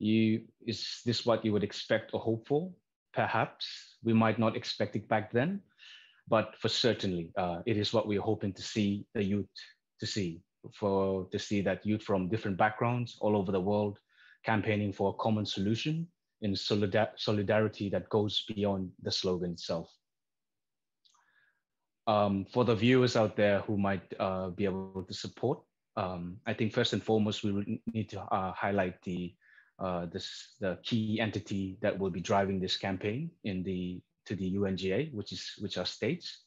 is this what you would expect or hope for? Perhaps we might not expect it back then, but for certainly, it is what we're hoping to see the youth to see that youth from different backgrounds all over the world campaigning for a common solution in solidarity that goes beyond the slogan itself. For the viewers out there who might be able to support, I think first and foremost, we need to highlight the key entity that will be driving this campaign to the UNGA, which are states.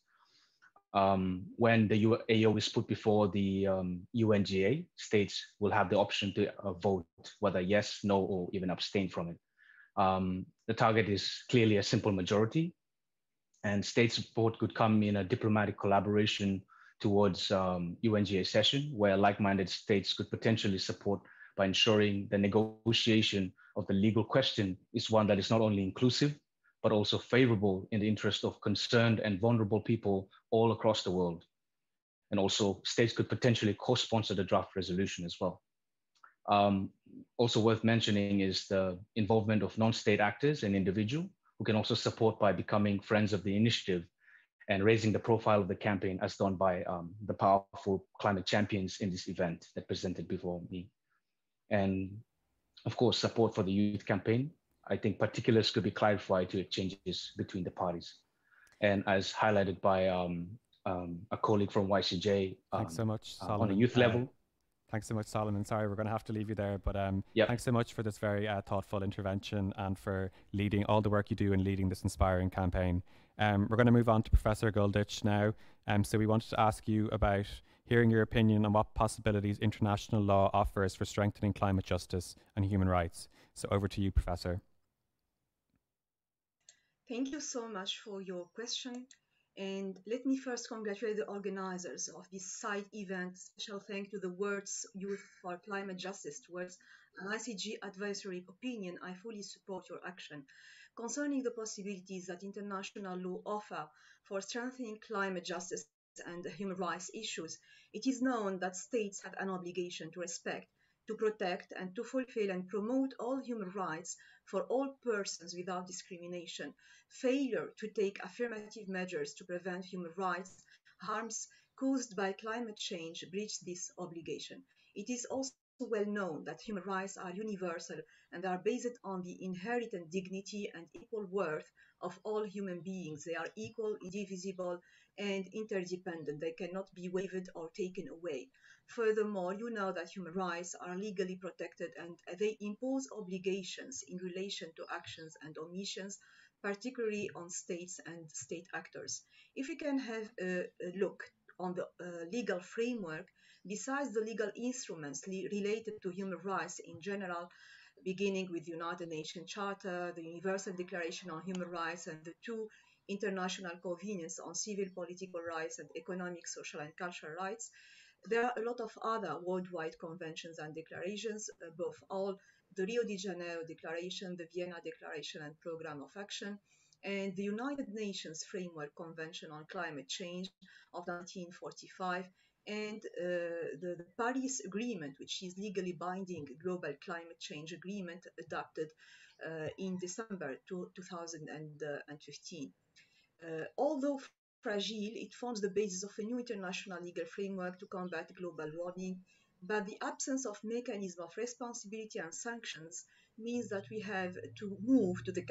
When the AO is put before the UNGA, states will have the option to vote whether yes, no, or even abstain from it. The target is clearly a simple majority, and state support could come in a diplomatic collaboration towards UNGA session, where like-minded states could potentially support by ensuring the negotiation of the legal question is one that is not only inclusive, but also favorable in the interest of concerned and vulnerable people all across the world. And also states could potentially co-sponsor the draft resolution as well. Also worth mentioning is the involvement of non-state actors and individuals who can also support by becoming friends of the initiative and raising the profile of the campaign as done by the powerful climate champions in this event that presented before me. And of course, support for the youth campaign. I think particulars could be clarified to exchanges between the parties. And as highlighted by a colleague from YCJ, thanks so much, Solomon. on a youth level. Thanks so much, Solomon. Sorry, we're going to have to leave you there, but thanks so much for this very thoughtful intervention and for leading all the work you do in leading this inspiring campaign. We're going to move on to Professor Guldich now. So we wanted to ask you about hearing your opinion on what possibilities international law offers for strengthening climate justice and human rights. So over to you, Professor. Thank you so much for your question. And let me first congratulate the organizers of this side event. Special thanks to the World's Youth for Climate Justice towards an ICJ Advisory Opinion. I fully support your action. Concerning the possibilities that international law offer for strengthening climate justice and human rights issues, it is known that states have an obligation to respect, to protect, and to fulfill and promote all human rights for all persons without discrimination. Failure to take affirmative measures to prevent human rights harms caused by climate change breach this obligation. It is also well known that human rights are universal and are based on the inherent dignity and equal worth of all human beings. They are equal, indivisible, and interdependent. They cannot be waived or taken away. Furthermore, you know that human rights are legally protected and they impose obligations in relation to actions and omissions, particularly on states and state actors. If we can have a look on the legal framework, besides the legal instruments related to human rights in general, beginning with the United Nations Charter, the Universal Declaration on Human Rights, and the two international covenants on civil, political rights, and economic, social, and cultural rights, there are a lot of other worldwide conventions and declarations, both all the Rio de Janeiro Declaration, the Vienna Declaration and Programme of Action, and the United Nations Framework Convention on Climate Change of 1945, and the Paris Agreement, which is legally binding global climate change agreement adopted in December 2015. Although fragile, it forms the basis of a new international legal framework to combat global warming, but the absence of mechanism of responsibility and sanctions means that we have to move to the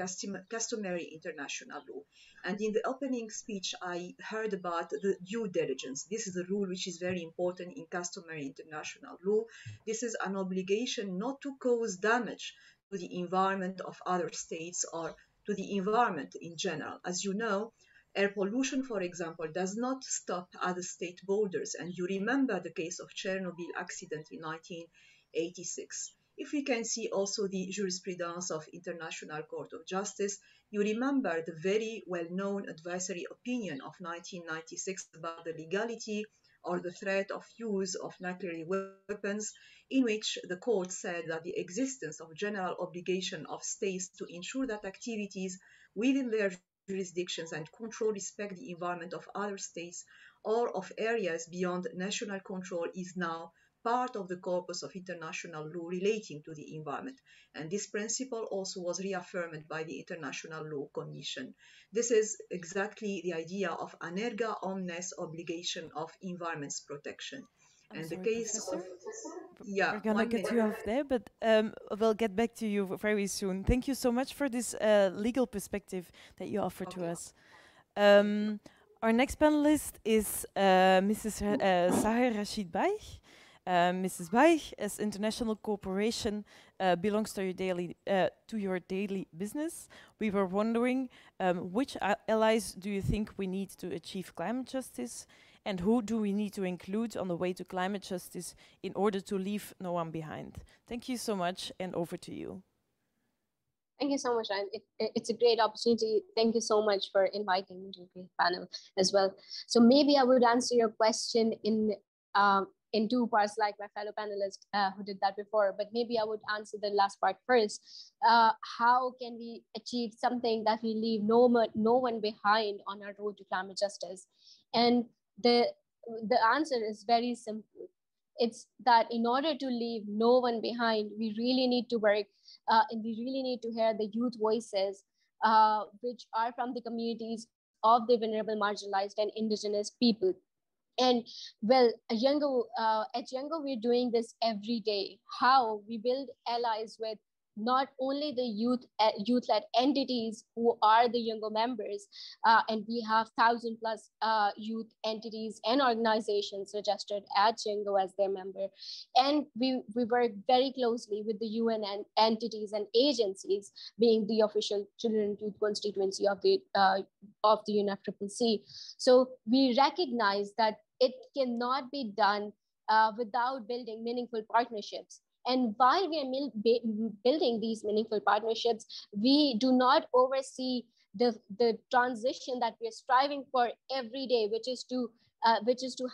customary international law. And in the opening speech, I heard about the due diligence. This is a rule which is very important in customary international law. This is an obligation not to cause damage to the environment of other states or to the environment in general. As you know, air pollution, for example, does not stop at the state borders. And you remember the case of Chernobyl accident in 1986. If we can see also the jurisprudence of International Court of Justice, you remember the very well-known advisory opinion of 1996 about the legality or the threat of use of nuclear weapons, in which the court said that the existence of general obligation of states to ensure that activities within their jurisdictions and control respect the environment of other states or of areas beyond national control is now part of the corpus of international law relating to the environment. And this principle also was reaffirmed by the International Law Commission. This is exactly the idea of an erga omnes obligation of environment's protection. And the case of, we're gonna get you off there, but we'll get back to you very soon. Thank you so much for this legal perspective that you offer to us. Our next panelist is Mrs. Sahar Rashid Baig. Mrs. Baig, as international cooperation belongs to your daily business, we were wondering which allies do you think we need to achieve climate justice, and who do we need to include on the way to climate justice in order to leave no one behind? Thank you so much, and over to you. Thank you so much, and it's a great opportunity. Thank you so much for inviting me to the great panel as well. So maybe I would answer your question in two parts, like my fellow panelist who did that before, but maybe I would answer the last part first. How can we achieve something that we leave no one behind on our road to climate justice? And the answer is very simple. It's that in order to leave no one behind, we really need to work and we really need to hear the youth voices, which are from the communities of the vulnerable, marginalized, and indigenous people. And well, at Youngo, we're doing this every day. How we build allies with not only the youth-led entities who are the younger members, and we have 1,000+ youth entities and organizations registered at JENGO as their member. And we work very closely with the UN entities and agencies, being the official Children and Youth Constituency of the UNFCCC. So we recognize that it cannot be done without building meaningful partnerships. And while we are building these meaningful partnerships, we do not oversee the transition that we are striving for every day, which is to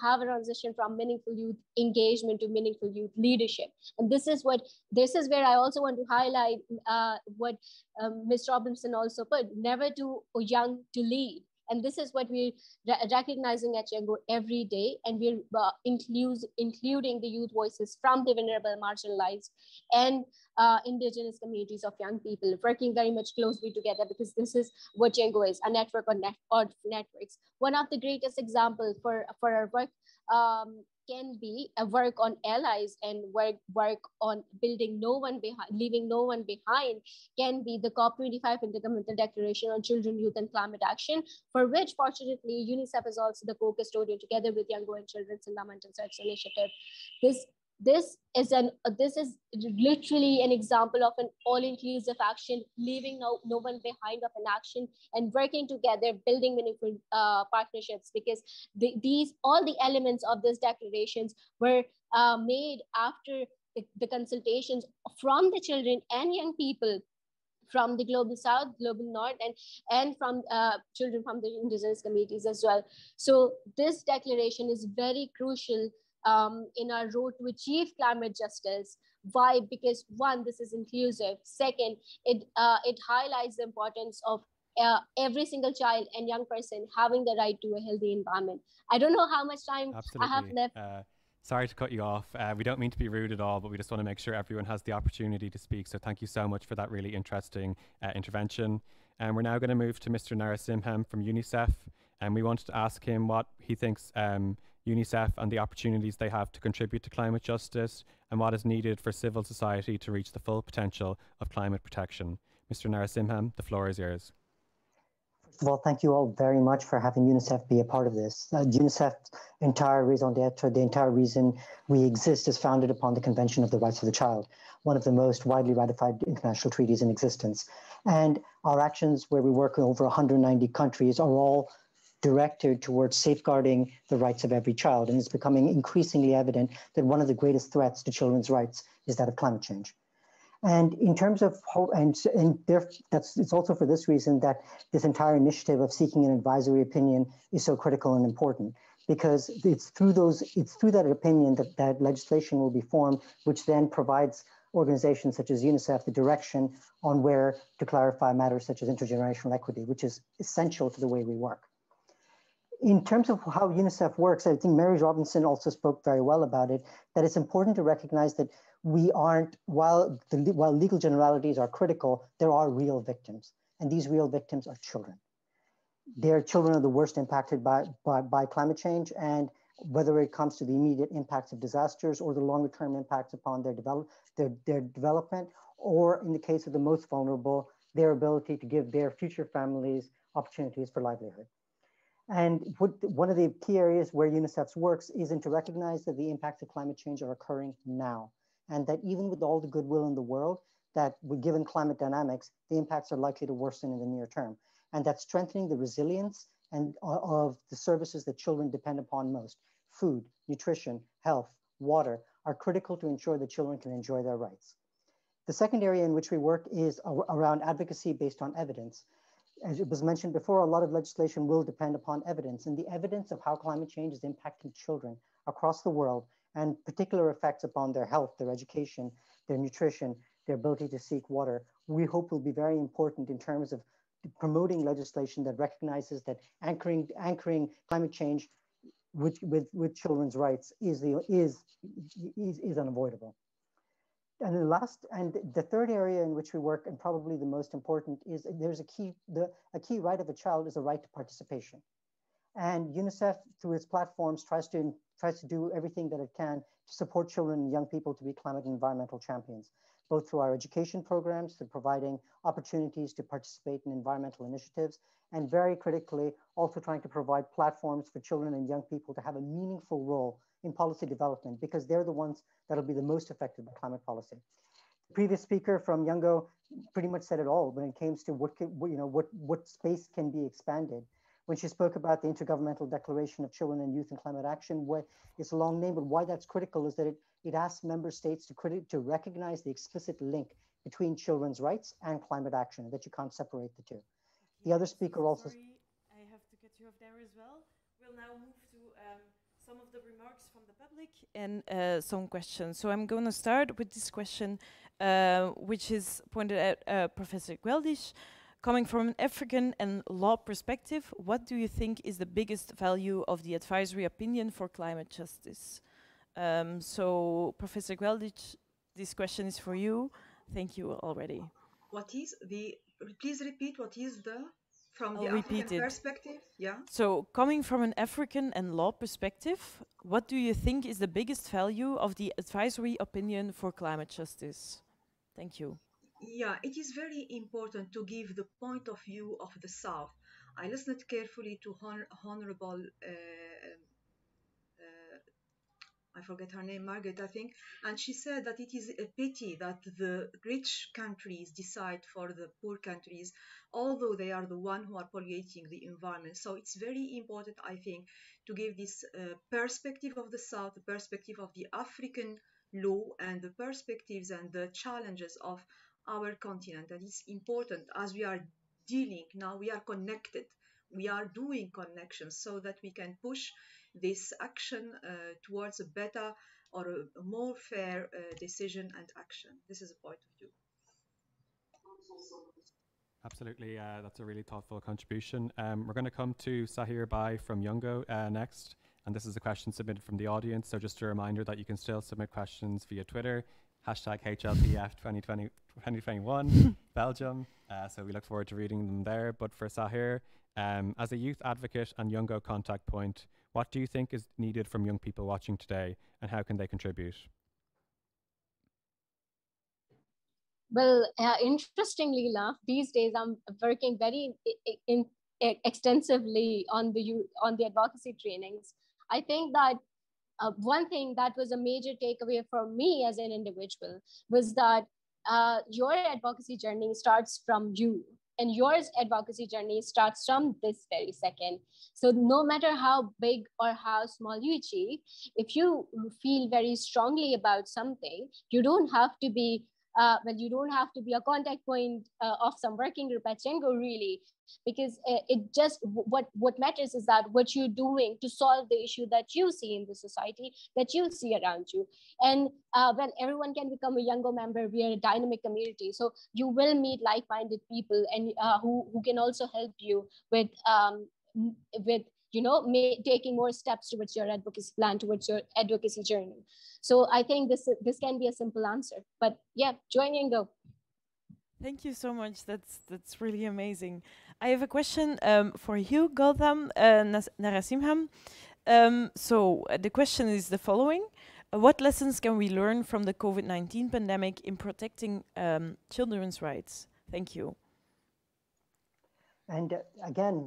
have a transition from meaningful youth engagement to meaningful youth leadership. And this is where I also want to highlight what Ms. Robinson also put: never too young to lead. And this is what we're recognizing at JENGO every day. And we're including the youth voices from the vulnerable, marginalized, and indigenous communities of young people, working very much closely together, because this is what JENGO is, a network of networks. One of the greatest examples for our work can be a work on allies and work on building no one behind, leaving no one behind, can be the COP25 Intergovernmental Declaration on Children, Youth and Climate Action, for which fortunately UNICEF is also the co-custodian together with Young and Children's Fundamental Rights Initiative. This is literally an example of an all-inclusive action, leaving no one behind of an action, and working together, building meaningful partnerships, because all the elements of this declarations were made after the consultations from the children and young people from the global south, global north, and from children from the indigenous communities as well. So this declaration is very crucial in our road to achieve climate justice. Why? Because one, this is inclusive. Second, it highlights the importance of every single child and young person having the right to a healthy environment. I don't know how much time I have left. Sorry to cut you off. We don't mean to be rude at all, but we just want to make sure everyone has the opportunity to speak. So thank you so much for that really interesting intervention. And we're now going to move to Mr. Narasimham from UNICEF. And we wanted to ask him what he thinks UNICEF and the opportunities they have to contribute to climate justice, and what is needed for civil society to reach the full potential of climate protection. Mr. Narasimham, the floor is yours. First of all, thank you all very much for having UNICEF be a part of this. UNICEF's entire raison d'etre, the entire reason we exist, is founded upon the Convention of the Rights of the Child, one of the most widely ratified international treaties in existence. And our actions, where we work in over 190 countries, are all directed towards safeguarding the rights of every child. And it's becoming increasingly evident that one of the greatest threats to children's rights is that of climate change. And in terms of it's also for this reason that this entire initiative of seeking an advisory opinion is so critical and important, because it's through that opinion that legislation will be formed, which then provides organizations such as UNICEF the direction on where to clarify matters such as intergenerational equity, which is essential to the way we work. In terms of how UNICEF works, I think Mary Robinson also spoke very well about it, that it's important to recognize that we aren't, while legal generalities are critical, there are real victims. And these real victims are children. They're children are the worst impacted by climate change, and whether it comes to the immediate impacts of disasters or the longer term impacts upon their development, or in the case of the most vulnerable, their ability to give their future families opportunities for livelihood. And one of the key areas where UNICEF works is to recognize that the impacts of climate change are occurring now. And that even with all the goodwill in the world, that given climate dynamics, the impacts are likely to worsen in the near term. And that's strengthening the resilience of the services that children depend upon most. Food, nutrition, health, water are critical to ensure that children can enjoy their rights. The second area in which we work is around advocacy based on evidence. As it was mentioned before, a lot of legislation will depend upon evidence, and the evidence of how climate change is impacting children across the world and particular effects upon their health, their education, their nutrition, their ability to seek water, we hope will be very important in terms of promoting legislation that recognizes that anchoring climate change with children's rights is unavoidable. And the third area in which we work, and probably the most important, is there's a key right of a child is a right to participation. And UNICEF, through its platforms, tries to do everything that it can to support children and young people to be climate and environmental champions. both through our education programs, through providing opportunities to participate in environmental initiatives, and very critically, also trying to provide platforms for children and young people to have a meaningful role in policy development, because they're the ones that'll be the most affected by climate policy. The previous speaker from Youngo pretty much said it all when it comes to what space can be expanded. When she spoke about the Intergovernmental Declaration of Children and Youth in Climate Action, it's a long name, but why that's critical is that it asks member states to recognize the explicit link between children's rights and climate action, that you can't separate the two. The other speaker also... Sorry, I have to cut you off there as well. We'll now move to some of the remarks from the public and some questions. So I'm going to start with this question, which is pointed at Professor Gweldish. Coming from an African and law perspective, what do you think is the biggest value of the advisory opinion for climate justice? So, Professor Gweldish, this question is for you. Thank you already. What is the, please repeat, what is the, from I'll the repeat African it. perspective? Yeah. So, coming from an African and law perspective, what do you think is the biggest value of the advisory opinion for climate justice? Thank you. Yeah, it is very important to give the point of view of the South. I listened carefully to Honorable, I forget her name, Margaret, I think, and she said that it is a pity that the rich countries decide for the poor countries, although they are the ones who are polluting the environment. So it's very important, I think, to give this perspective of the South, the perspective of the African law, and the perspectives and the challenges of our continent. And it's important as we are dealing now, we are connected, we are doing connections so that we can push this action towards a better or a more fair decision and action. This is a point of view. Absolutely, that's a really thoughtful contribution. We're going to come to Sahir Bai from Youngo next, and this is a question submitted from the audience. So just a reminder that you can still submit questions via Twitter, #HLPF 2021 Belgium. So we look forward to reading them there. But for Sahir, as a youth advocate and Youngo contact point, what do you think is needed from young people watching today, and how can they contribute? Well, interestingly enough, these days I'm working very extensively on the advocacy trainings. I think that one thing that was a major takeaway for me as an individual was that your advocacy journey starts from you, and your advocacy journey starts from this very second. So no matter how big or how small you achieve, if you feel very strongly about something, you don't have to be you don't have to be a contact point of some working group at Youngo, really, because it just what matters is that what you're doing to solve the issue that you see in the society, that you see around you. And when everyone can become a Youngo member, we are a dynamic community. So you will meet like-minded people and who can also help you with taking more steps towards your advocacy plan, towards your advocacy journey. So I think this can be a simple answer, but yeah, join Youngo. Thank you so much. That's really amazing. I have a question for you, Gautam Narasimham. So the question is the following: what lessons can we learn from the COVID-19 pandemic in protecting children's rights? Thank you. And again,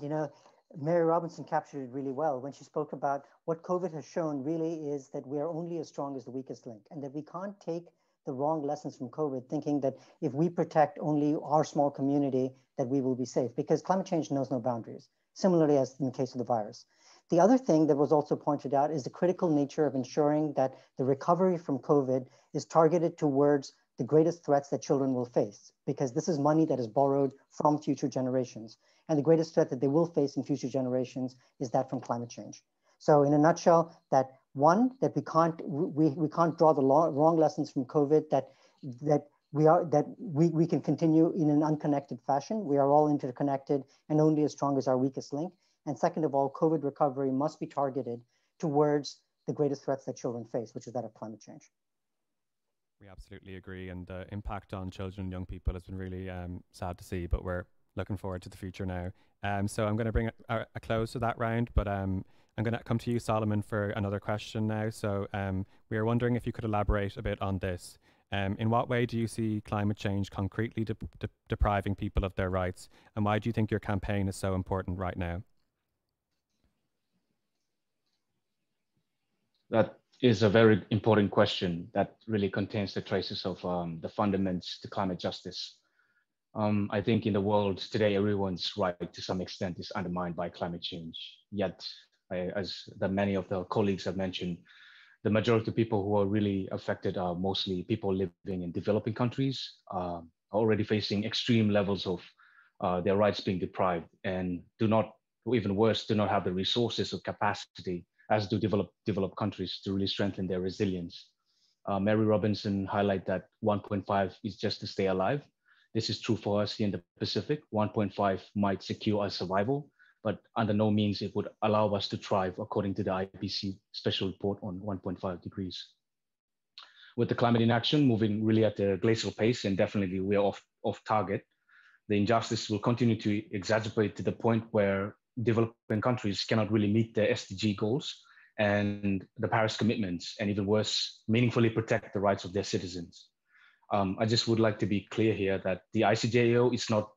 Mary Robinson captured it really well when she spoke about what COVID has shown really is that we are only as strong as the weakest link, and that we can't take the wrong lessons from COVID thinking that if we protect only our small community, that we will be safe, because climate change knows no boundaries, similarly as in the case of the virus. The other thing that was also pointed out is the critical nature of ensuring that the recovery from COVID is targeted towards the greatest threats that children will face, because this is money that is borrowed from future generations. And the greatest threat that they will face in future generations is that from climate change. So in a nutshell, that one, that we can't draw the wrong lessons from COVID, that we can continue in an unconnected fashion. We are all interconnected and only as strong as our weakest link. And second of all, COVID recovery must be targeted towards the greatest threats that children face, which is that of climate change. We absolutely agree, and the impact on children and young people has been really sad to see, but we're looking forward to the future now. So I'm going to bring a close to that round, but I'm going to come to you, Solomon, for another question now. So we are wondering if you could elaborate a bit on this. In what way do you see climate change concretely depriving people of their rights? And why do you think your campaign is so important right now? That is a very important question that really contains the traces of the fundamentals to climate justice. I think in the world today, everyone's right to some extent is undermined by climate change. Yet, as many of the colleagues have mentioned, the majority of people who are really affected are mostly people living in developing countries, already facing extreme levels of their rights being deprived, and do not, or even worse, do not have the resources or capacity as do developed countries to really strengthen their resilience. Mary Robinson highlighted that 1.5 is just to stay alive. This is true for us here in the Pacific. 1.5 might secure our survival, but under no means it would allow us to thrive, according to the IPCC special report on 1.5 degrees. With the climate inaction moving really at a glacial pace, and definitely we are off target, the injustice will continue to exacerbate to the point where developing countries cannot really meet their SDG goals and the Paris commitments, and even worse, meaningfully protect the rights of their citizens. I just would like to be clear here that the ICJAO is not,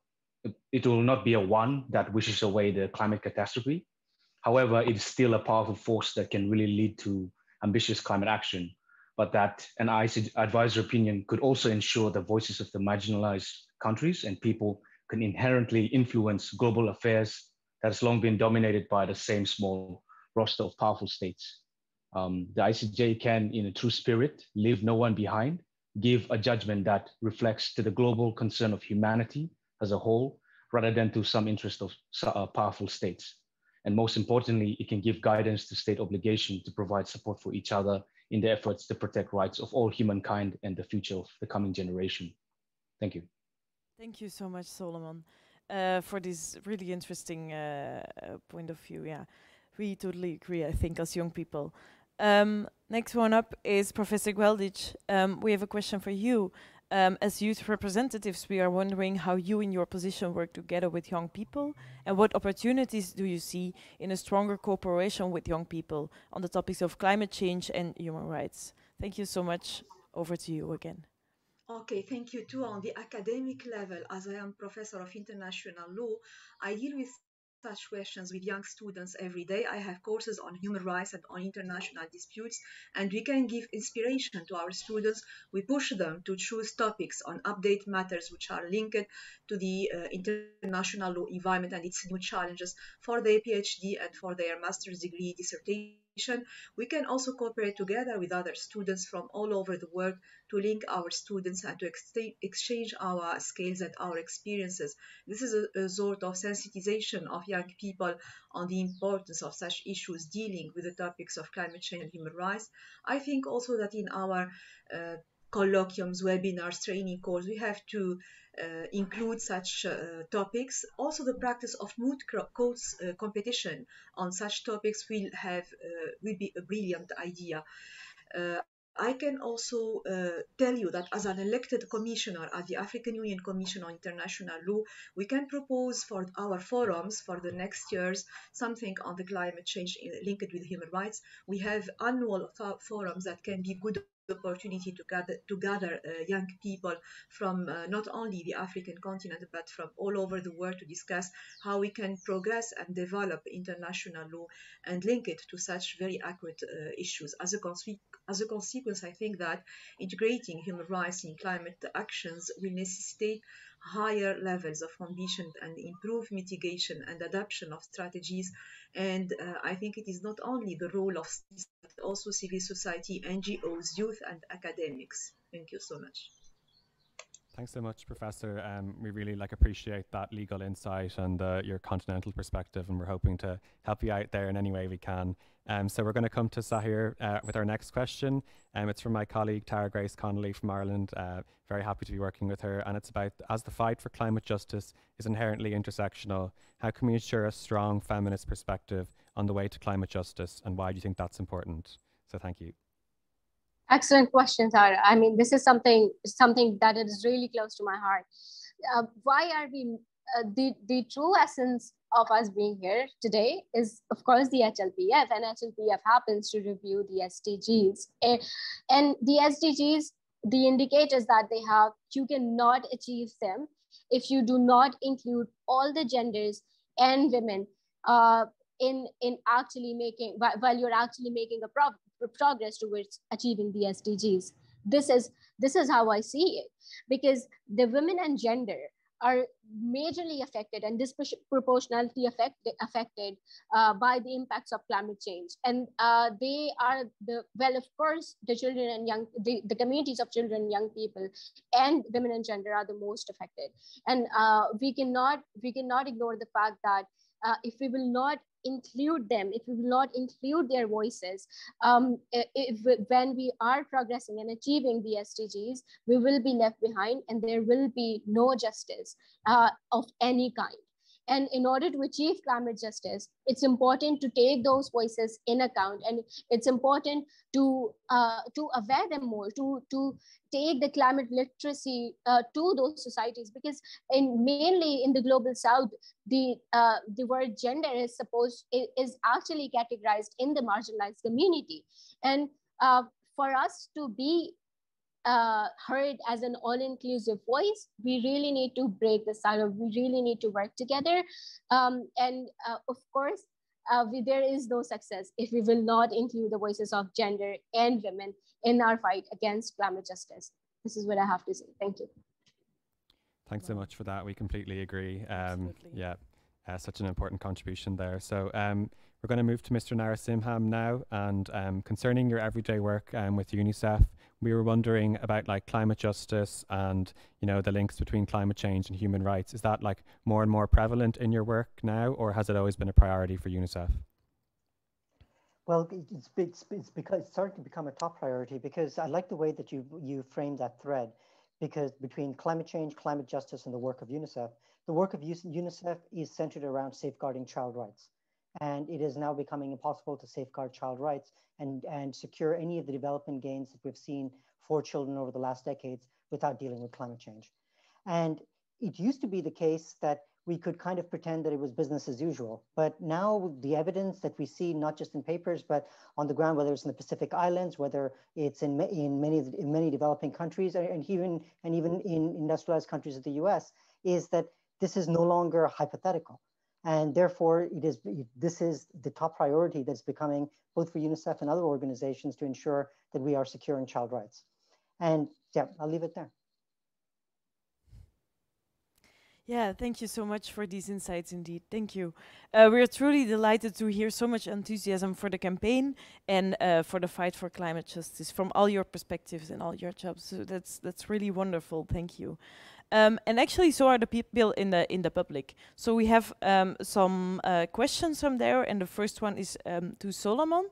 it will not be a one that wishes away the climate catastrophe. However, it is still a powerful force that can really lead to ambitious climate action, but that an ICJ advisory opinion could also ensure the voices of the marginalized countries and people can inherently influence global affairs that has long been dominated by the same small roster of powerful states. The ICJ can, in a true spirit, leave no one behind, give a judgment that reflects to the global concern of humanity as a whole, rather than to some interest of powerful states. And most importantly, it can give guidance to state obligation to provide support for each other in their efforts to protect rights of all humankind and the future of the coming generation. Thank you. Thank you so much, Solomon, for this really interesting point of view. Yeah, we totally agree, I think, as young people. Next one up is Professor Gweldic. We have a question for you. As youth representatives, we are wondering how you in your position work together with young people, and what opportunities do you see in a stronger cooperation with young people on the topics of climate change and human rights? Thank you so much. Over to you again. Okay, thank you too. On the academic level, as I am professor of international law, I deal with such questions with young students every day. I have courses on human rights and on international disputes, and we can give inspiration to our students. We push them to choose topics on update matters which are linked to the international law environment and its new challenges for their PhD and for their master's degree dissertation. We can also cooperate together with other students from all over the world to link our students and to exchange our skills and our experiences. This is a sort of sensitization of young people on the importance of such issues dealing with the topics of climate change and human rights. I think also that in our colloquiums, webinars, training courses, we have to include such topics. Also, the practice of moot courts competition on such topics will be a brilliant idea. I can also tell you that as an elected commissioner at the African Union Commission on International Law, we can propose for our forums for the next years something on the climate change linked with human rights. We have annual forums that can be good opportunity to gather young people from not only the African continent but from all over the world to discuss how we can progress and develop international law and link it to such very accurate issues. As a consequence, I think that integrating human rights in climate actions will necessitate higher levels of ambition and improve mitigation and adoption of strategies. And I think it is not only the role of states, but also civil society, NGOs, youth, and academics. Thank you so much. Thanks so much, Professor. We really appreciate that legal insight and your continental perspective, and we're hoping to help you out there in any way we can. So we're going to come to Sahir with our next question. It's from my colleague Tara Grace Connolly from Ireland. Very happy to be working with her, and it's about, as the fight for climate justice is inherently intersectional, how can we ensure a strong feminist perspective on the way to climate justice, and why do you think that's important? So thank you. Excellent question, Tara. I mean, this is something that is really close to my heart. Why are we, the true essence of us being here today is, of course, the HLPF, and HLPF happens to review the SDGs. And the SDGs the indicators that they have, you cannot achieve them if you do not include all the genders and women in actually making, while you're actually making a progress towards achieving the SDGs. This is how I see it, because the women and gender are majorly affected and disproportionately affected by the impacts of climate change. And they are of course, the children and the communities of children and young people and women and gender are the most affected. And we cannot ignore the fact that if we will not include them, if we will not include their voices, when we are progressing and achieving the SDGs, we will be left behind and there will be no justice of any kind. And in order to achieve climate justice, it's important to take those voices in account, and it's important to aware them more, to take the climate literacy to those societies, because mainly in the global south, the word gender is actually categorized in the marginalized community. And for us to be heard as an all-inclusive voice, we really need to break the silo. We really need to work together. Of course, there is no success if we will not include the voices of gender and women in our fight against climate justice. This is what I have to say. Thank you. Thanks so much for that. We completely agree. Yeah, such an important contribution there. So we're going to move to Mr. Narasimham now. And concerning your everyday work with UNICEF, we were wondering about like climate justice and, you know, the links between climate change and human rights. Is that like more and more prevalent in your work now, or has it always been a priority for UNICEF? Well, it's starting to become a top priority, because I like the way that you framed that thread, because between climate change, climate justice, and the work of UNICEF, the work of UNICEF is centered around safeguarding child rights. And it is now becoming impossible to safeguard child rights and secure any of the development gains that we've seen for children over the last decades without dealing with climate change. And it used to be the case that we could kind of pretend that it was business as usual. But now the evidence that we see, not just in papers, but on the ground, whether it's in the Pacific Islands, whether it's in many developing countries, and even in industrialized countries of the US, is that this is no longer hypothetical. And therefore, this is the top priority that's becoming, both for UNICEF and other organizations, to ensure that we are securing child rights. And yeah, I'll leave it there. Yeah, thank you so much for these insights indeed. Thank you. We're truly delighted to hear so much enthusiasm for the campaign and for the fight for climate justice from all your perspectives and all your jobs. So that's really wonderful. Thank you. And actually, so are the people in the public. So we have some questions from there, and the first one is to Solomon.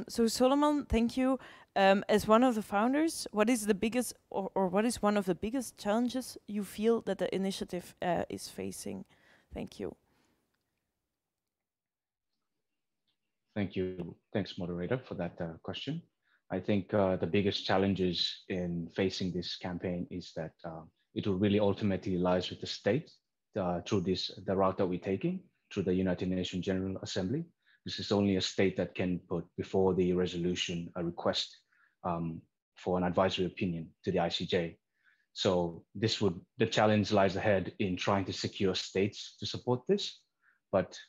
So Solomon, thank you. As one of the founders, what is the biggest, or what is one of the biggest challenges you feel that the initiative is facing? Thank you. Thank you. Thanks, moderator, for that question. I think the biggest challenges in facing this campaign is that it will really ultimately lies with the state through the route that we're taking through the United Nations General Assembly. This is only a state that can put before the resolution a request for an advisory opinion to the ICJ. So the challenge lies ahead in trying to secure states to support this, but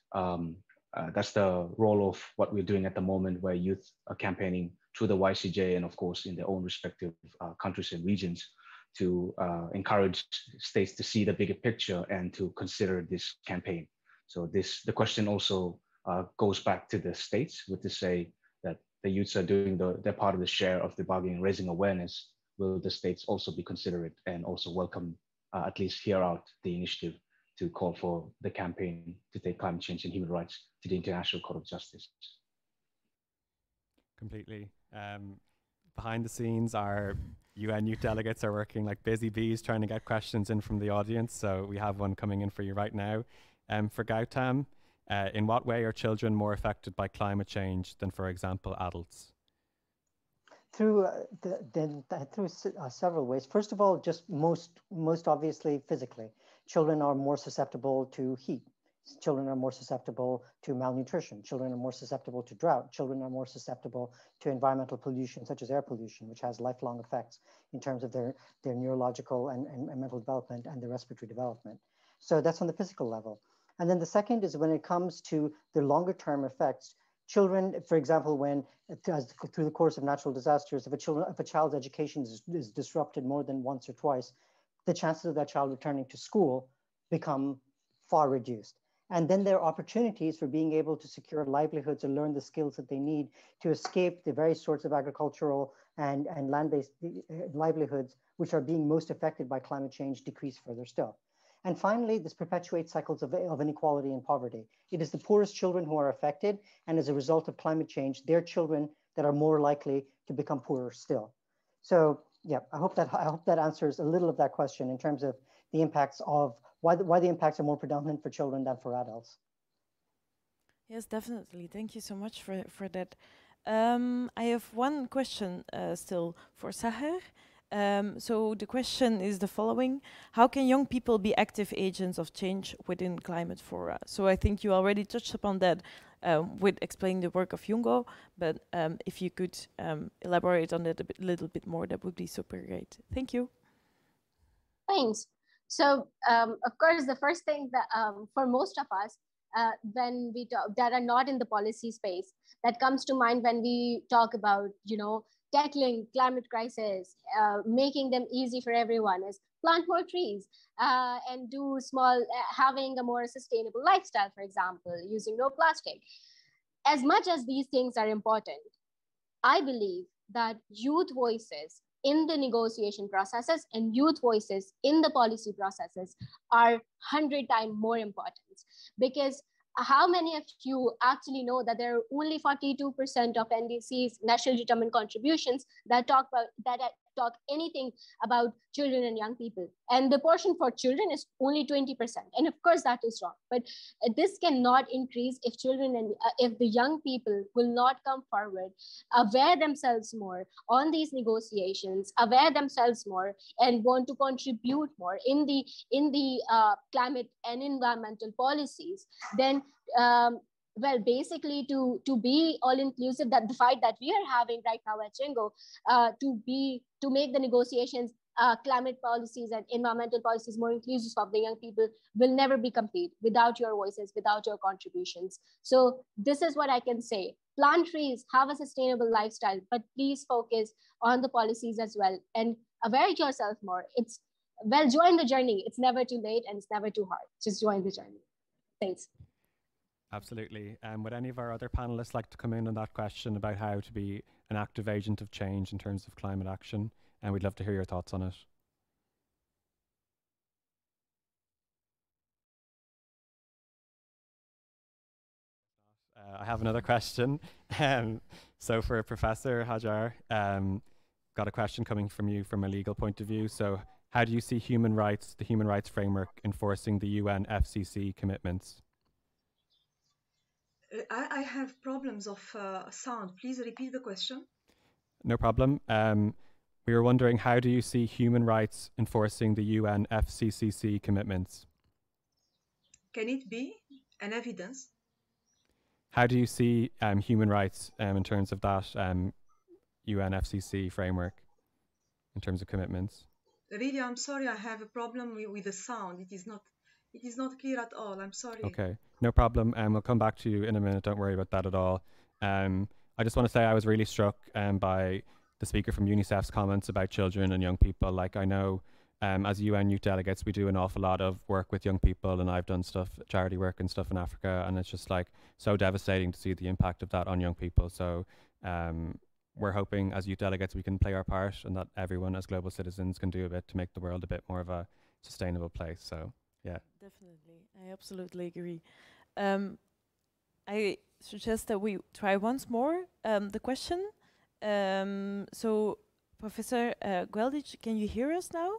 that's the role of what we're doing at the moment, where youth are campaigning through the YCJ and of course in their own respective countries and regions to encourage states to see the bigger picture and to consider this campaign. So the question also goes back to the states, with to say that the youths are doing their part of the share of the bargain, raising awareness. Will the states also be considerate and also welcome, at least hear out the initiative to call for the campaign to take climate change and human rights to the International Court of Justice? Completely. Behind the scenes, our UN youth delegates are working like busy bees trying to get questions in from the audience. So we have one coming in for you right now. For Gautam, in what way are children more affected by climate change than, for example, adults? Through several ways. First of all, just most obviously physically, children are more susceptible to heat. Children are more susceptible to malnutrition. Children are more susceptible to drought. Children are more susceptible to environmental pollution, such as air pollution, which has lifelong effects in terms of their neurological and mental development and their respiratory development. So that's on the physical level. And then the second is when it comes to the longer term effects. Children, for example, when through the course of natural disasters, if a child's education is disrupted more than once or twice, the chances of that child returning to school become far reduced. And then there are opportunities for being able to secure livelihoods and learn the skills that they need to escape the very sorts of agricultural and land-based livelihoods which are being most affected by climate change decrease further still. And finally, this perpetuates cycles of inequality and poverty. It is the poorest children who are affected, and as a result of climate change, they're children that are more likely to become poorer still. So yeah, I hope that answers a little of that question in terms of the impacts of why the impacts are more predominant for children than for adults. Yes, definitely. Thank you so much for that. I have one question still for Sahar. So the question is the following: how can young people be active agents of change within climate fora? So I think you already touched upon that with explaining the work of Jungo, but if you could elaborate on that a little bit more, that would be super great. Thank you. Thanks. So of course, the first thing that for most of us, when we talk that are not in the policy space, that comes to mind when we talk about, you know, tackling climate crisis, making them easy for everyone, is plant more trees and do small, having a more sustainable lifestyle, for example, using no plastic. As much as these things are important, I believe that youth voices in the negotiation processes and youth voices in the policy processes are 100 times more important, because how many of you actually know that there are only 42% of NDC's national determined contributions that talk anything about children and young people, and the portion for children is only 20%. And of course that is wrong, but this cannot increase if children and if the young people will not come forward, aware themselves more on these negotiations, aware themselves more, and want to contribute more in the climate and environmental policies. Then well, basically to be all inclusive, that the fight that we are having right now at Jingo, to make the negotiations, climate policies and environmental policies more inclusive of the young people will never be complete without your voices, without your contributions. So this is what I can say. Plant trees, have a sustainable lifestyle, but please focus on the policies as well and aware yourself more. It's, well, join the journey. It's never too late and it's never too hard. Just join the journey. Thanks. Absolutely. Would any of our other panelists like to come in on that question about how to be an active agent of change in terms of climate action? And we'd love to hear your thoughts on it. I have another question. So for Professor Hajar, got a question coming from you from a legal point of view. So how do you see human rights, the human rights framework, enforcing the UN FCC commitments? I have problems of sound. Please repeat the question. No problem. We were wondering, how do you see human rights enforcing the UN FCCC commitments? Can it be an evidence? How do you see human rights in terms of that UN FCC framework, in terms of commitments? Really, I'm sorry, I have a problem with the sound. It is not clear at all. I'm sorry. Okay, no problem. We'll come back to you in a minute. Don't worry about that at all. I just want to say I was really struck by the speaker from UNICEF's comments about children and young people. Like, I know as UN youth delegates, we do an awful lot of work with young people, and I've done stuff, charity work and stuff in Africa, and it's just like so devastating to see the impact of that on young people. So we're hoping as youth delegates we can play our part, and that everyone as global citizens can do a bit to make the world a bit more of a sustainable place. So yeah. Definitely. I absolutely agree. I suggest that we try once more the question. So Professor Gueldic, can you hear us now?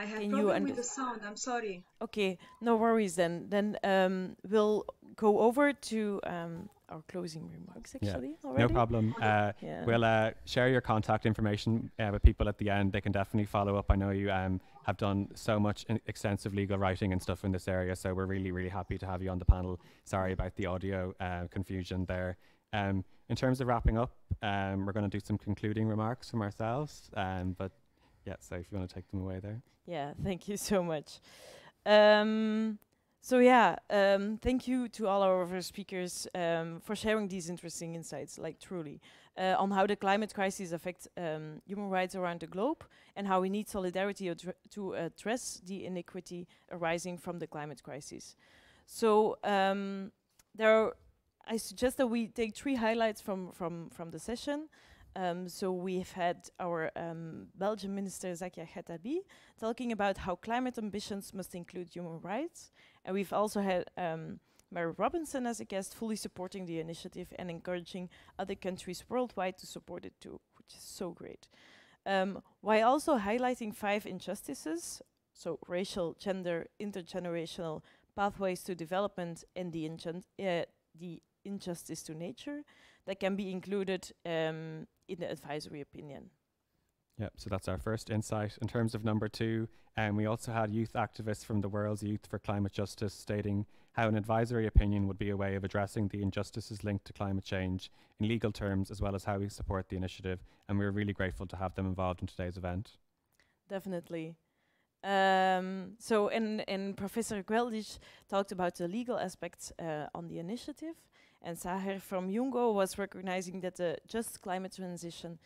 I have Can problem with the sound. I'm sorry. Okay, no worries then. Then we'll go over to our closing remarks, actually, already. No problem. We'll share your contact information with people at the end. They can definitely follow up. I know you have done so much extensive legal writing and stuff in this area, so we're really, really happy to have you on the panel. Sorry about the audio confusion there. In terms of wrapping up, we're going to do some concluding remarks from ourselves, but yeah, so if you want to take them away there. Yeah, thank you so much. Thank you to all our speakers for sharing these interesting insights, like truly, on how the climate crisis affects human rights around the globe and how we need solidarity to address the inequity arising from the climate crisis. So I suggest that we take 3 highlights from the session. So we've had our Belgian Minister Zakia Khatabi talking about how climate ambitions must include human rights. And we've also had Mary Robinson as a guest, fully supporting the initiative and encouraging other countries worldwide to support it too, which is so great. While also highlighting 5 injustices, so racial, gender, intergenerational, pathways to development, and the injustice to nature that can be included in the advisory opinion. Yep, so that's our first insight. In terms of number 2, we also had youth activists from the World's Youth for Climate Justice stating how an advisory opinion would be a way of addressing the injustices linked to climate change in legal terms, as well as how we support the initiative. And we're really grateful to have them involved in today's event. Definitely. Professor Gweldish talked about the legal aspects on the initiative, and Saher from Jungo was recognizing that the just climate transition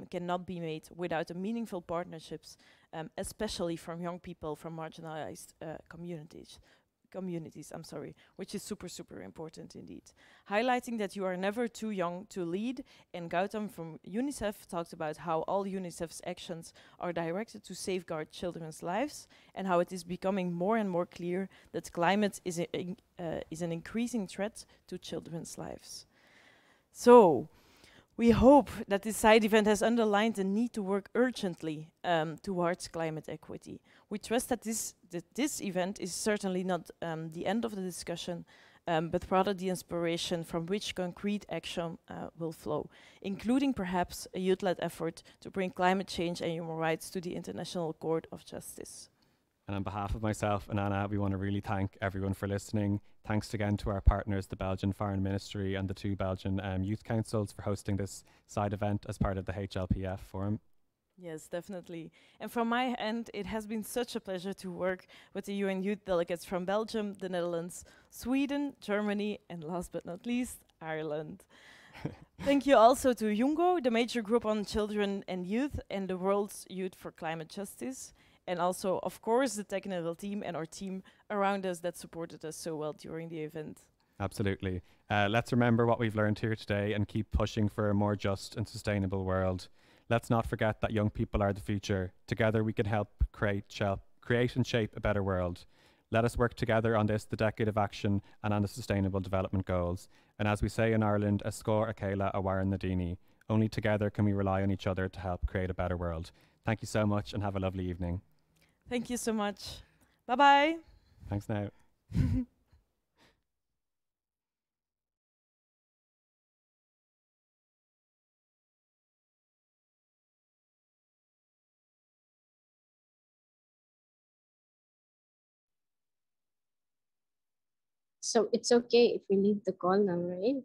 cannot be made without a meaningful partnerships, especially from young people from marginalized communities, which is super, super important indeed. Highlighting that you are never too young to lead, and Gautam from UNICEF talked about how all UNICEF's actions are directed to safeguard children's lives, and how it is becoming more and more clear that climate is an increasing threat to children's lives. So, we hope that this side event has underlined the need to work urgently towards climate equity. We trust that this event is certainly not the end of the discussion, but rather the inspiration from which concrete action will flow, including perhaps a youth-led effort to bring climate change and human rights to the International Court of Justice. And on behalf of myself and Anna, we want to really thank everyone for listening. Thanks again to our partners, the Belgian Foreign Ministry and the 2 Belgian Youth Councils, for hosting this side event as part of the HLPF Forum. Yes, definitely. And from my end, it has been such a pleasure to work with the UN youth delegates from Belgium, the Netherlands, Sweden, Germany, and last but not least, Ireland. Thank you also to Jungo, the major group on children and youth, and the World's Youth for Climate Justice. And also, of course, the technical team and our team around us that supported us so well during the event. Absolutely. Let's remember what we've learned here today and keep pushing for a more just and sustainable world. Let's not forget that young people are the future. Together we can help create and shape a better world. Let us work together on this, the Decade of Action, and on the Sustainable Development Goals. And as we say in Ireland, Ascor Akela Awar Nadini. Only together can we rely on each other to help create a better world. Thank you so much and have a lovely evening. Thank you so much. Bye-bye. Thanks now. So it's okay if we leave the call now, right?